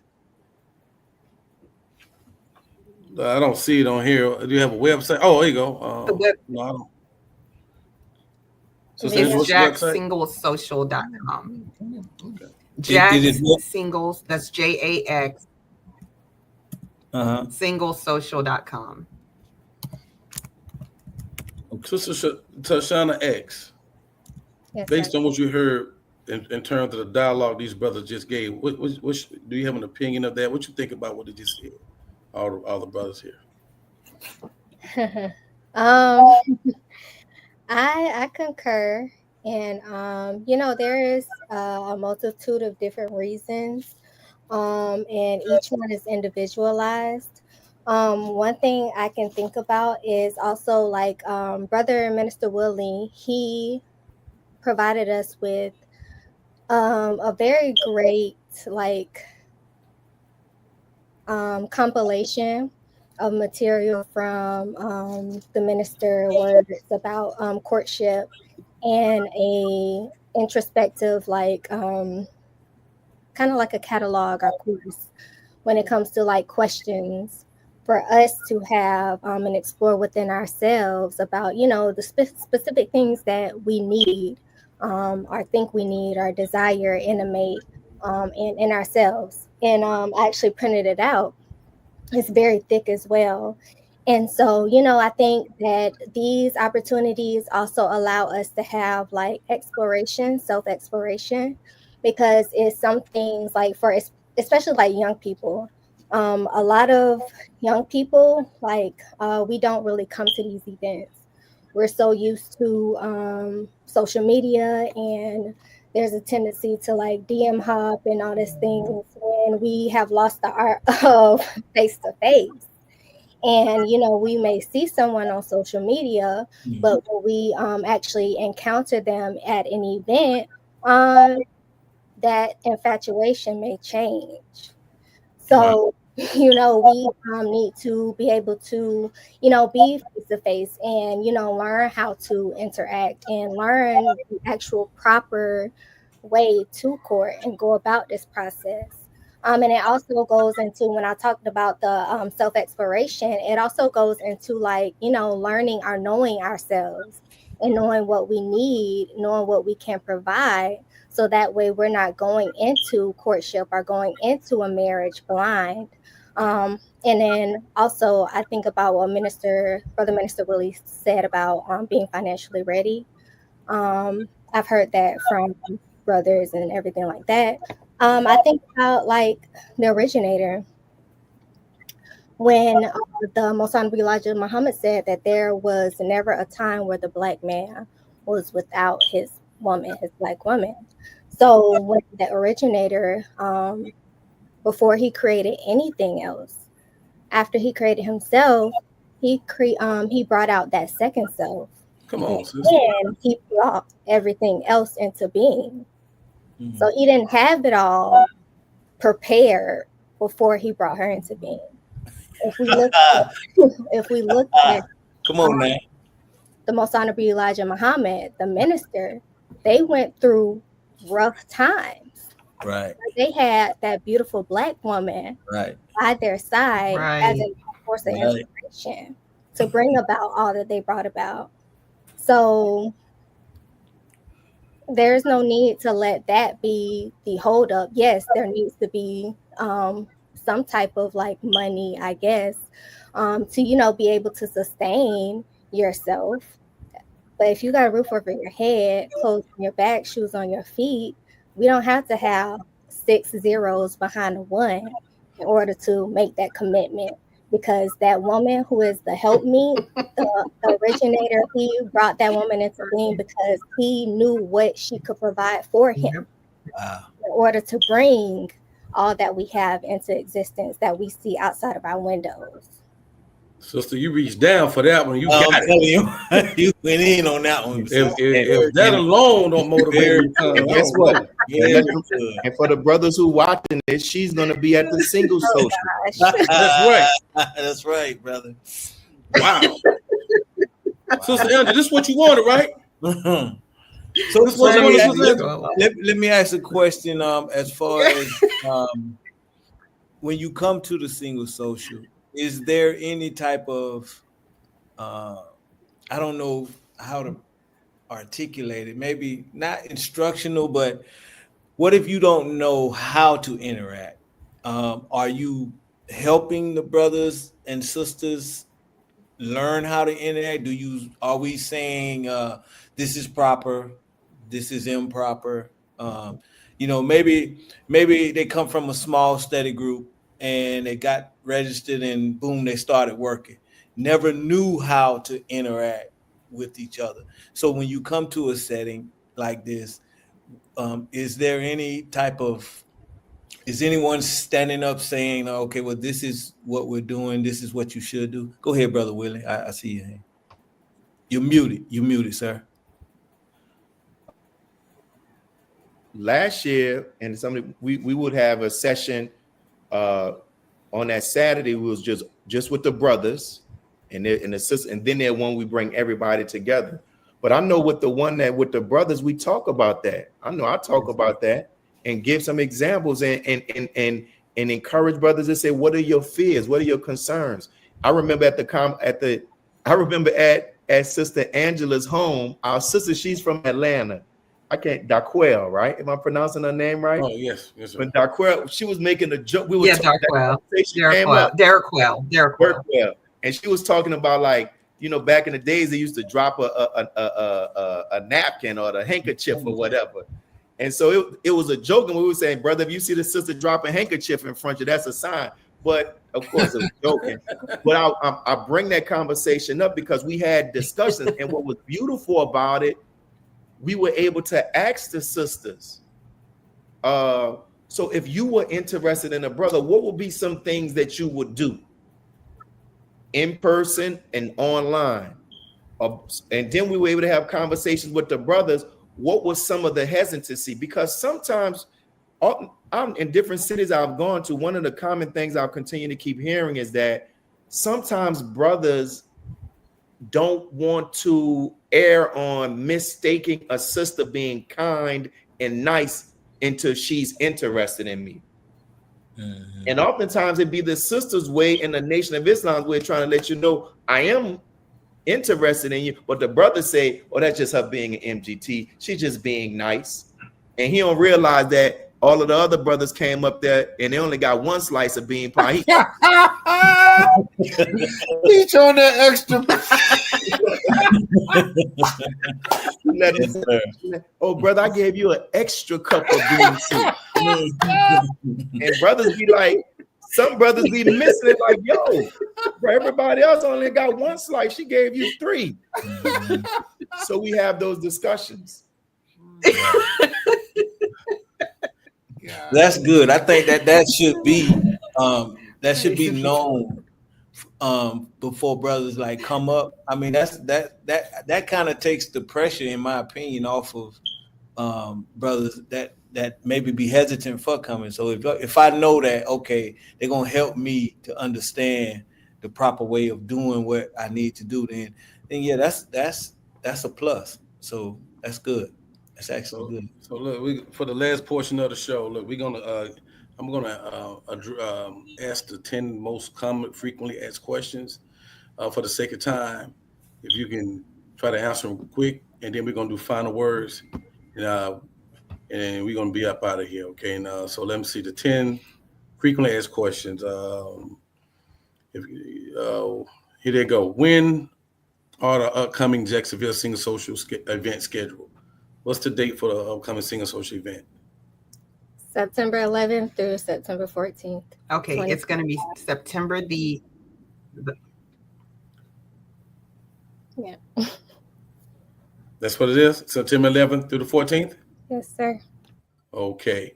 I don't see it on here. Do you have a website? Oh, there you go. No, I don't. So it's jacksinglesocial.com. Okay. Jacksingles, that's JAX. Singlesocial.com. Sister Tashana X, Yes, based on what you heard in terms of the dialogue these brothers just gave, what do you have an opinion of that? What you think about what they just said? All the brothers here. I concur, and there is a multitude of different reasons, and each one is individualized. One thing I can think about is also like Brother Minister Willie. He provided us with a very great compilation of material from the minister, where it's about courtship and a introspective kind of like a catalog or course when it comes to questions for us to have and explore within ourselves about the specific things that we need or think we need or desire in a mate in ourselves. And I actually printed it out. It's very thick as well. And so, I think that these opportunities also allow us to have exploration, self-exploration, because it's some things especially young people. A lot of young people, we don't really come to these events. We're so used to social media, and there's a tendency to DM hop and all these things when we have lost the art of face-to-face. And, we may see someone on social media, but when we actually encounter them at an event, that infatuation may change. So You know, we need to be able to, you know, be face to face and, you know, learn how to interact and learn the actual proper way to court and go about this process. And it also goes into, when I talked about the self exploration, it also goes into, like, you know, learning or knowing ourselves and knowing what we need, knowing what we can provide. So that way we're not going into courtship or going into a marriage blind. And then also, I think about what Brother Minister Willie said about being financially ready. I've heard that from brothers and everything like that. I think about, like, the originator, when the Most Honorable Elijah Muhammad said that there was never a time where the black man was without his woman, his black woman. So when the originator, before he created anything else, after he created himself, he brought out that second self. Come on, sister. And he brought everything else into being. So he didn't have it all prepared before he brought her into being. If we look at come on, man, the Most Honorable Elijah Muhammad, the minister, they went through rough times. right? They had that beautiful black woman Right. by their side as a force of Right. inspiration to bring about all that they brought about. So there's no need to let that be the holdup. Yes, there needs to be some type of, like, money, I guess, to, you know, be able to sustain yourself. But if you got a roof over your head, clothes on your back, shoes on your feet, we don't have to have 6 zeros behind a 1 in order to make that commitment. Because that woman who is the helpmeet, the originator, he brought that woman into being because he knew what she could provide for him in order to bring all that we have into existence that we see outside of our windows. Sister, you reached down for that one. You got I'm it. telling you, you went in on that one. If that alone don't motivate you, And guess what? And for the brothers who watching this, she's gonna be at the single social. That's right. That's right, brother. Wow. Sister Angela, this is what you wanted, right? So, This is what you wanted, Sister Angela. let me ask a question. As far as when you come to the single social, is there any type of I don't know how to articulate it, maybe not instructional, but what if you don't know how to interact? Are you helping the brothers and sisters learn how to interact? Are we saying this is proper, this is improper? You know, maybe they come from a small study group and they got registered and boom, they started working. Never knew how to interact with each other. So when you come to a setting like this, is there any type of, is anyone standing up saying, okay, well, this is what we're doing, this is what you should do? Go ahead, Brother Willie. I see you here. You're muted, sir. Last year, and somebody we would have a session on that Saturday. We was just with the brothers and the sisters, and then there one we bring everybody together. But I know with the brothers, we talk about that. I know I talk about that and give some examples and encourage brothers to say, what are your fears? What are your concerns? I remember at Sister Angela's home, our sister, she's from Atlanta. Daquel, right? Am I pronouncing her name right? Oh, yes. Yes, sir. When Daquel, she was making a joke. We were Darquel. And she was talking about, like, you know, back in the days, they used to drop a napkin or a handkerchief or whatever. And so it was a joke. And we were saying, brother, if you see the sister drop a handkerchief in front of you, that's a sign. But of course, it was joking. But I bring that conversation up because we had discussions. And what was beautiful about it, we were able to ask the sisters. So if you were interested in a brother, what would be some things that you would do in person and online? And then we were able to have conversations with the brothers. What was some of the hesitancy? Because sometimes I'm in different cities I've gone to. One of the common things I'll continue to keep hearing is that sometimes brothers don't want to err on mistaking a sister being kind and nice until she's interested in me. Mhm. And oftentimes it'd be the sister's way in the Nation of Islam's way trying to let you know I am interested in you, but the brother say, "Oh, that's just her being an MGT. She's just being nice," and he don't realize that all of the other brothers came up there and they only got one slice of bean pie. He's on that extra. Oh, brother, I gave you an extra cup of bean soup. And brothers be like, some brothers be missing it, like, yo, bro, everybody else only got one slice. She gave you 3. So we have those discussions. That's good. I think that should be known before brothers like come up. I mean, that kind of takes the pressure, in my opinion, off of brothers that maybe be hesitant for coming. So if I know that, okay, they're gonna help me to understand the proper way of doing what I need to do, then yeah, that's a plus. So that's good. That's actually good. So look, for the last portion of the show, look, I'm gonna ask the 10 most common, frequently asked questions. For the sake of time, if you can try to answer them quick, and then we're gonna do final words, and we're gonna be up out of here, okay? And so let me see the 10 frequently asked questions. Here they go. When are the upcoming Jacksonville Single Social event scheduled? What's the date for the upcoming Single Social event? September 11th through September 14th. Okay, it's going to be September the Yeah. That's what it is? September 11th through the 14th? Yes, sir. Okay.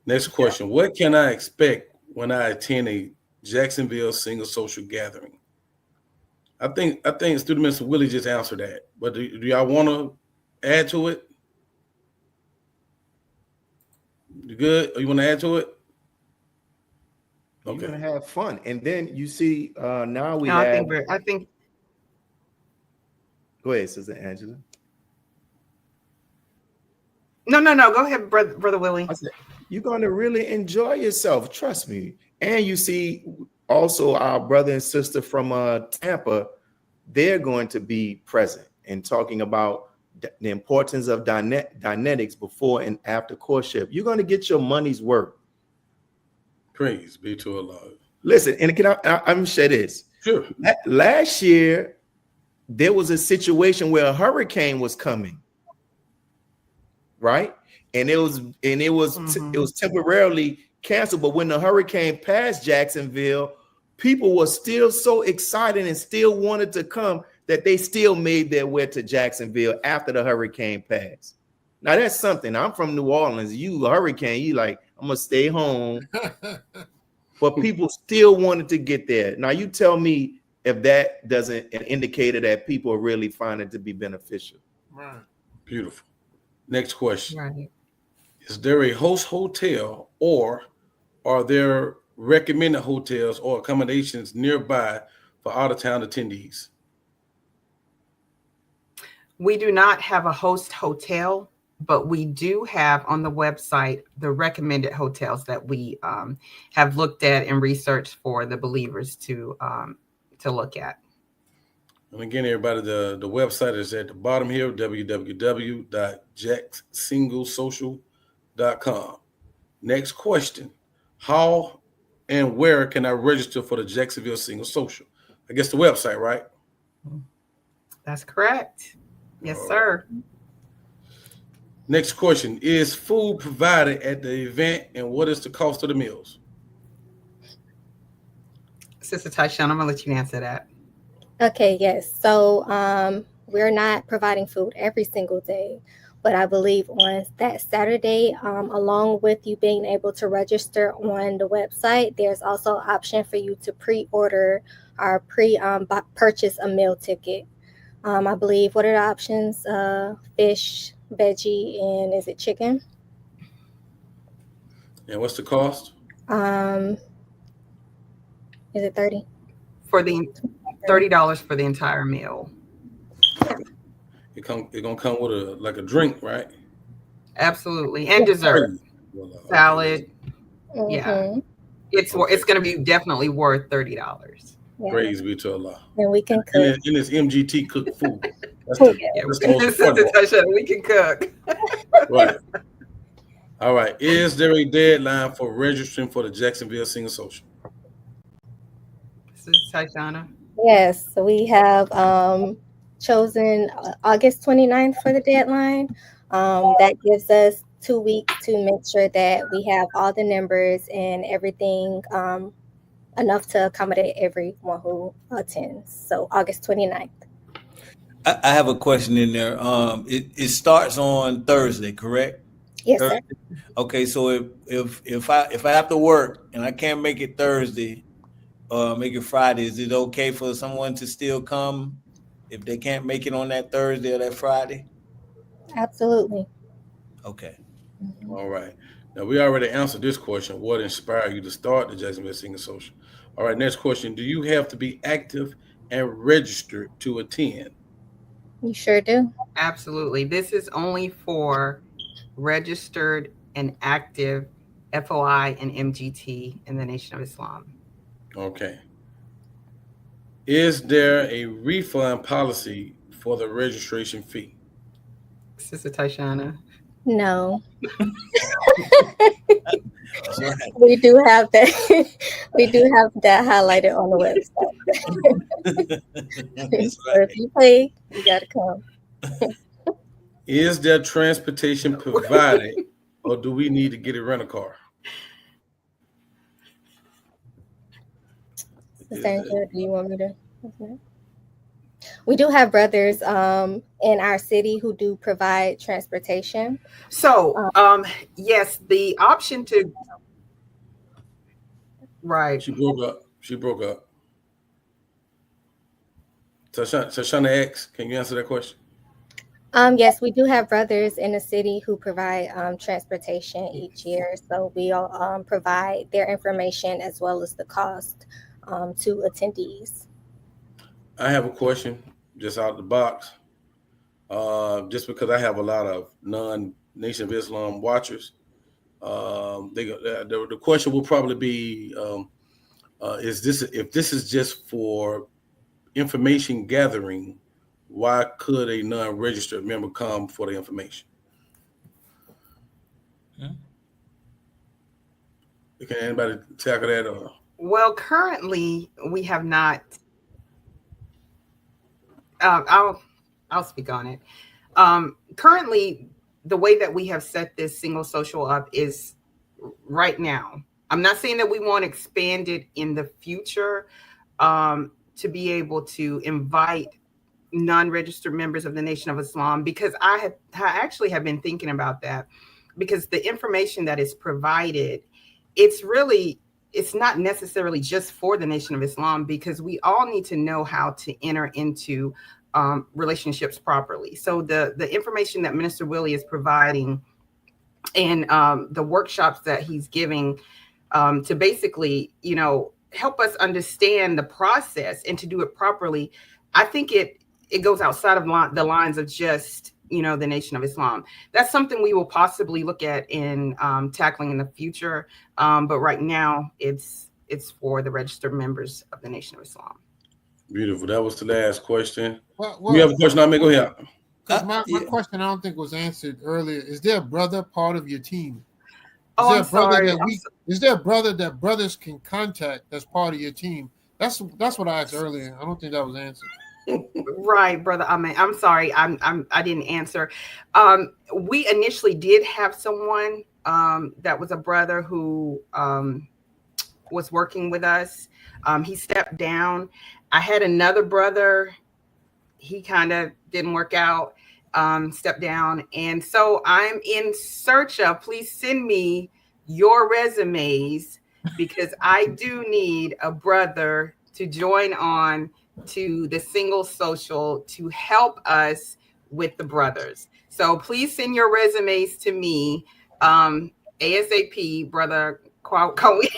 Next question. What can I expect when I attend a Jacksonville Single Social gathering? I think Student Minister Willie just answered that. But do y'all want to add to it? You good? Or you want to add to it? You're Okay. gonna have fun, and then you see now we No, have. I think. Go ahead, Sister Angela. No. Go ahead, brother Willie. I said, you're gonna really enjoy yourself. Trust me. And you see, also our brother and sister from Tampa, they're going to be present and talking about the importance of dynetics before and after courtship. You're going to get your money's worth. Praise be to Allah. Listen, and can I'm share this. Sure. Last year, there was a situation where a hurricane was coming, right? And it was temporarily canceled. But when the hurricane passed Jacksonville, people were still so excited and still wanted to come that they still made their way to Jacksonville after the hurricane passed. Now that's something. I'm from New Orleans. You a hurricane, you like, I'm gonna stay home. But people still wanted to get there. Now you tell me if that doesn't an indicator that people are really finding it to be beneficial. Right. Beautiful. Next question. Right. Is there a host hotel, or are there recommended hotels or accommodations nearby for out-of-town attendees? We do not have a host hotel, but we do have on the website the recommended hotels that we have looked at and researched for the believers to look at. And again, everybody, the website is at the bottom here, www.jacksinglesocial.com. Next question. How and where can I register for the Jacksonville Single Social? I guess the website, right? That's correct. Yes, sir. Next question. Is food provided at the event, and what is the cost of the meals? Sister Tyshawn, I'm going to let you answer that. Okay, yes. So we're not providing food every single day, but I believe on that Saturday, along with you being able to register on the website, there's also an option for you to pre-order or purchase a meal ticket. I believe, what are the options? Fish, veggie, and is it chicken? And what's the cost? Is it 30? For the $30 for the entire meal. It gonna come with a drink, right? Absolutely. And dessert. Well, Salad. Yeah. Mm-hmm. It's going to be definitely worth $30. Yeah. Praise be to Allah. And we can And cook. it's MGT cooked food. That's Yeah, the most Sister important. Tasha, we can cook. Right. All right. Is there a deadline for registering for the Jacksonville Singer Social? Sister Tashana. Yes, so we have chosen August 29th for the deadline. That gives us 2 weeks to make sure that we have all the numbers and everything enough to accommodate everyone who attends. So August 29th. I have a question in there. It starts on Thursday, correct? Yes, Thursday? sir. Okay, so if I have to work and I can't make it Thursday, make it Friday, is it okay for someone to still come if they can't make it on that Thursday or that Friday? Absolutely. Okay. Mhm. All right. Now we already answered this question. What inspired you to start the Jacksonville Singer Social? All right. Next question. Do you have to be active and registered to attend? You sure do. Absolutely. This is only for registered and active FOI and MGT in the Nation of Islam. Okay. Is there a refund policy for the registration fee? Sister Tashana. No, That's right. we do have that. We do have that highlighted on the website. That's So right. if you pay, you gotta come. Is there transportation provided, or do we need to get a rental car? Sister Angela, do you want me to? We do have brothers in our city who do provide transportation. So, yes, the option to right. She broke up. Tashana X, can you answer that question? Yes, we do have brothers in the city who provide transportation each year. So we all provide their information as well as the cost to attendees. I have a question just out of the box. Just because I have a lot of non-Nation of Islam watchers, the question will probably be: Is this if this is just for information gathering? Why could a non-registered member come for the information? Can anybody tackle that? Or Well, currently we have not. I'll speak on it. Currently, the way that we have set this single social up is right now. I'm not saying that we won't expand it in the future to be able to invite non-registered members of the Nation of Islam, because I actually have been thinking about that, because the information that is provided, it's not necessarily just for the Nation of Islam, because we all need to know how to enter into relationships properly. So the information that Minister Willie is providing and the workshops that he's giving to basically, help us understand the process and to do it properly, I think it goes outside of the lines of just, the Nation of Islam. That's something we will possibly look at in tackling in the future. But right now, it's for the registered members of the Nation of Islam. beautiful. That was the last question. Well, You have a question, Ahmed? Go ahead. Because my question I don't think was answered earlier. Is there a brother part of your team? I'm sorry. Is there a brother that brothers can contact that's part of your team? That's what I asked earlier. I don't think that was answered. Right, brother. I'm sorry. I didn't answer. We initially did have someone that was a brother who was working with us. He stepped down. I had another brother. He kind of didn't work out. Stepped down, and so I'm in search of. Please send me your resumes, because I do need a brother to join on to the single social to help us with the brothers. So please send your resumes to me. ASAP, brother. Can we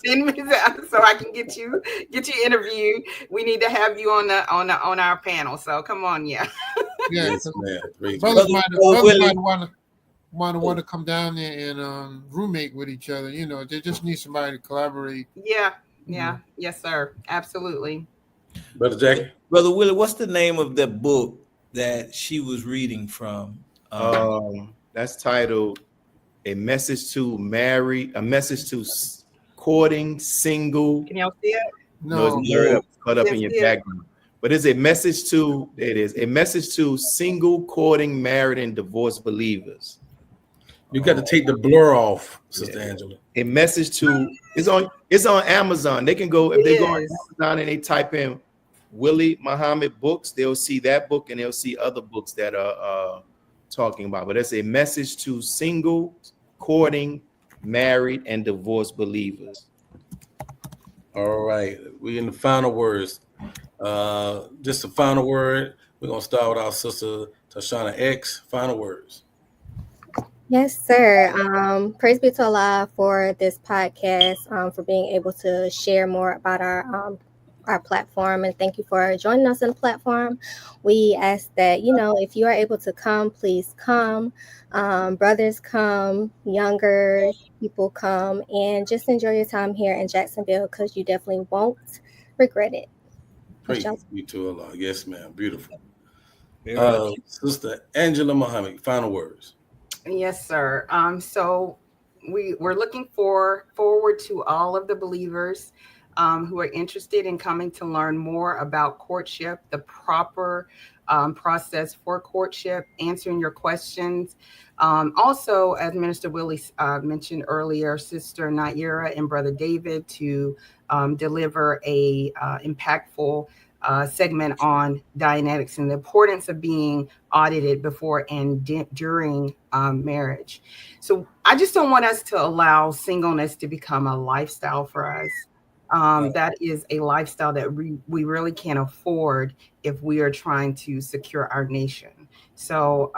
send me that so I can get you interviewed? We need to have you on our panel. So come on, yeah. Yeah, Yes, man. Praise brothers God. might want to come down there and roommate with each other. You know, they just need somebody to collaborate. Yeah, yes, sir, absolutely. Brother Jackie. Brother Willie, what's the name of the book that she was reading from? That's titled a message to courting single. Can y'all see it? No, it's No, blurred up, cut up Yes, in your yes. background. But it's a message to, it is a message to single, courting, married, and divorced believers. You got to take the blur off, Sister Yeah. Angela. A message to, it's on Amazon. They can go, if It they go on is. Amazon and they type in Willie Muhammad books, they'll see that book and they'll see other books that are talking about. But it's a message to single, courting, married, and divorced believers. All right. We in the final words. Just a final word. We're going to start with our sister Tashana X. Final words. Yes, sir. Praise be to Allah for this podcast, for being able to share more about our platform, and thank you for joining us on the platform. We ask that, if you are able to come, please come. Brothers come, younger people come, and just enjoy your time here in Jacksonville, because you definitely won't regret it. Praise be to Allah. Yes, ma'am. Beautiful. Very Sister Angela Muhammad, final words. Yes, sir. So we're looking forward to all of the believers who are interested in coming to learn more about courtship, the proper process for courtship, answering your questions. Also, as Minister Willie mentioned earlier, Sister Naira and Brother David to deliver a impactful segment on Dianetics and the importance of being audited before and during marriage. So I just don't want us to allow singleness to become a lifestyle for us. That is a lifestyle that we really can't afford if we are trying to secure our nation. So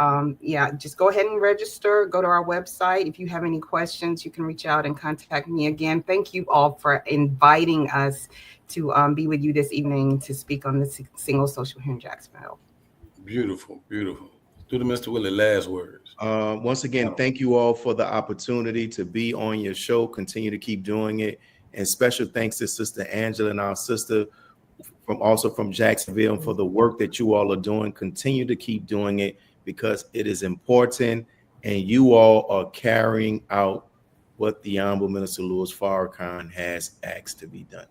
just go ahead and register. Go to our website. If you have any questions, you can reach out and contact me again. Thank you all for inviting us to be with you this evening to speak on the single social here in Jacksonville. Beautiful, beautiful. Do the Mr. Willie last words. Once again, thank you all for the opportunity to be on your show. Continue to keep doing it. And special thanks to Sister Angela and our sister from Jacksonville, and for the work that you all are doing. Continue to keep doing it, because it is important, and you all are carrying out what the Honorable Minister Louis Farrakhan has asked to be done.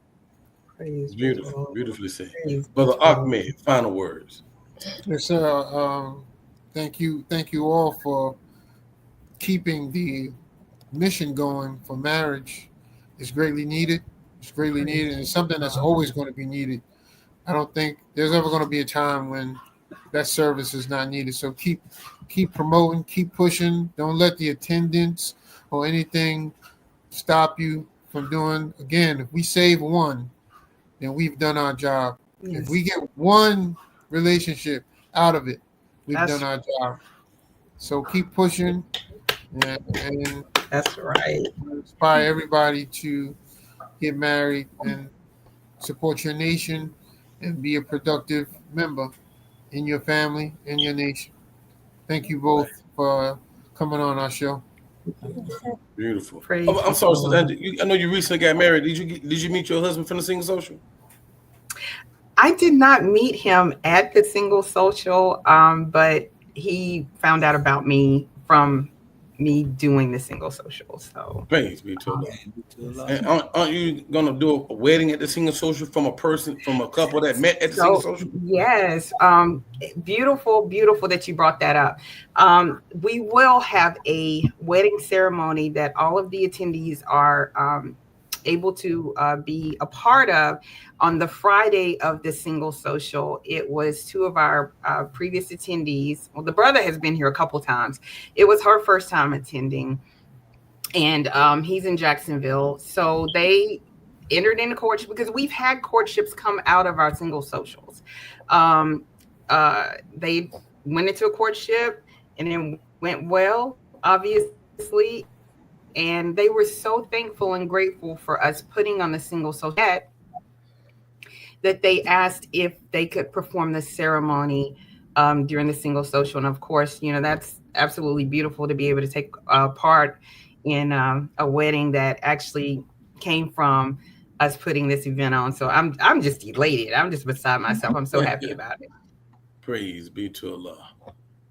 Praise Beautiful, beautifully said. Praise Brother Ahmed, final words. yes, sir. Thank you all for keeping the mission going for marriage. It's greatly needed. It's greatly needed, and it's something that's always going to be needed. I don't think there's ever going to be a time when that service is not needed. So keep promoting, keep pushing. Don't let the attendance or anything stop you from doing. Again, if we save one, then we've done our job. Yes. If we get one relationship out of it, we've That's done our job. So keep pushing, and That's right. inspire everybody to get married and support your nation and be a productive member in your family and your nation. Thank you both for coming on our show. Beautiful. Praise I'm sorry, the Sister Lord. Angela. I know you recently got married. Did you meet your husband from the single social? I did not meet him at the single social, but he found out about me from me doing the single social. So Praise be to Allah. And aren't you gonna do a wedding at the single social from a couple that met at the single social? Yes, beautiful that you brought that up. We will have a wedding ceremony that all of the attendees are able to be a part of on the Friday of the single social. It was two of our previous attendees. Well, the brother has been here a couple times. It was her first time attending, and he's in Jacksonville. So they entered into courtship, because we've had courtships come out of our single socials. They went into a courtship and it went well, obviously. And they were so thankful and grateful for us putting on the single social that they asked if they could perform the ceremony during the single social. And of course, that's absolutely beautiful to be able to take part in a wedding that actually came from us putting this event on. So I'm just elated. I'm just beside myself. I'm so happy about it. Praise be to Allah.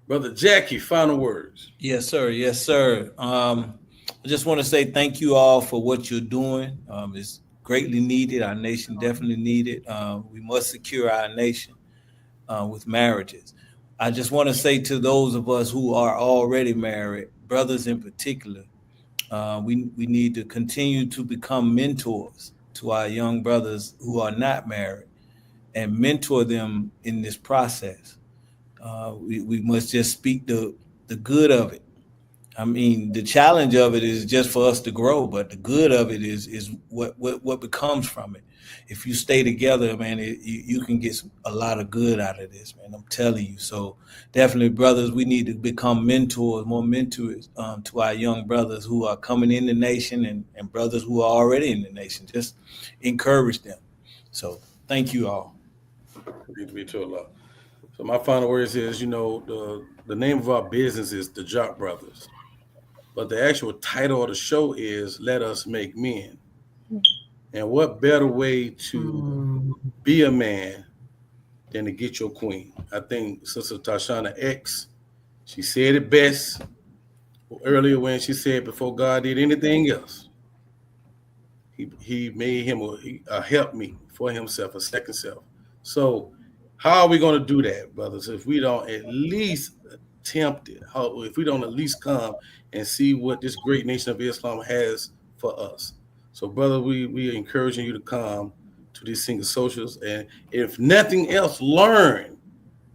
Brother Jackie, final words. Yes, sir. Yes, sir. I just want to say thank you all for what you're doing. It's greatly needed. Our nation definitely needed. We must secure our nation with marriages. I just want to say to those of us who are already married, brothers in particular, we need to continue to become mentors to our young brothers who are not married and mentor them in this process. We must just speak the good of it. I mean, the challenge of it is just for us to grow, but the good of it is what becomes from it. If you stay together, man, you can get a lot of good out of this, man. I'm telling you. So definitely, brothers, we need to become mentors, more mentors to our young brothers who are coming in the nation and brothers who are already in the nation. Just encourage them. So thank you all. Praise be to Allah. So my final words is, the name of our business is the Jock Brothers. But the actual title of the show is Let Us Make Men. And what better way to be a man than to get your queen? I think Sister Tashana X, she said it best earlier when she said before God did anything else, he made him a helpmeet for himself, a second self. So how are we going to do that, brothers, if we don't at least attempt it? If we don't at least come and see what this great nation of Islam has for us? So, brother, we are encouraging you to come to these single socials, and if nothing else,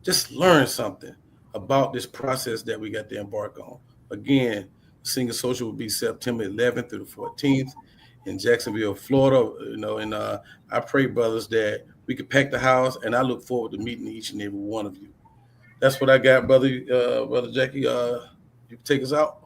just learn something about this process that we got to embark on. Again, single social will be September 11th through the 14th in Jacksonville, Florida. And I pray, brothers, that we could pack the house, and I look forward to meeting each and every one of you. That's what I got, brother Jackie. You can take us out.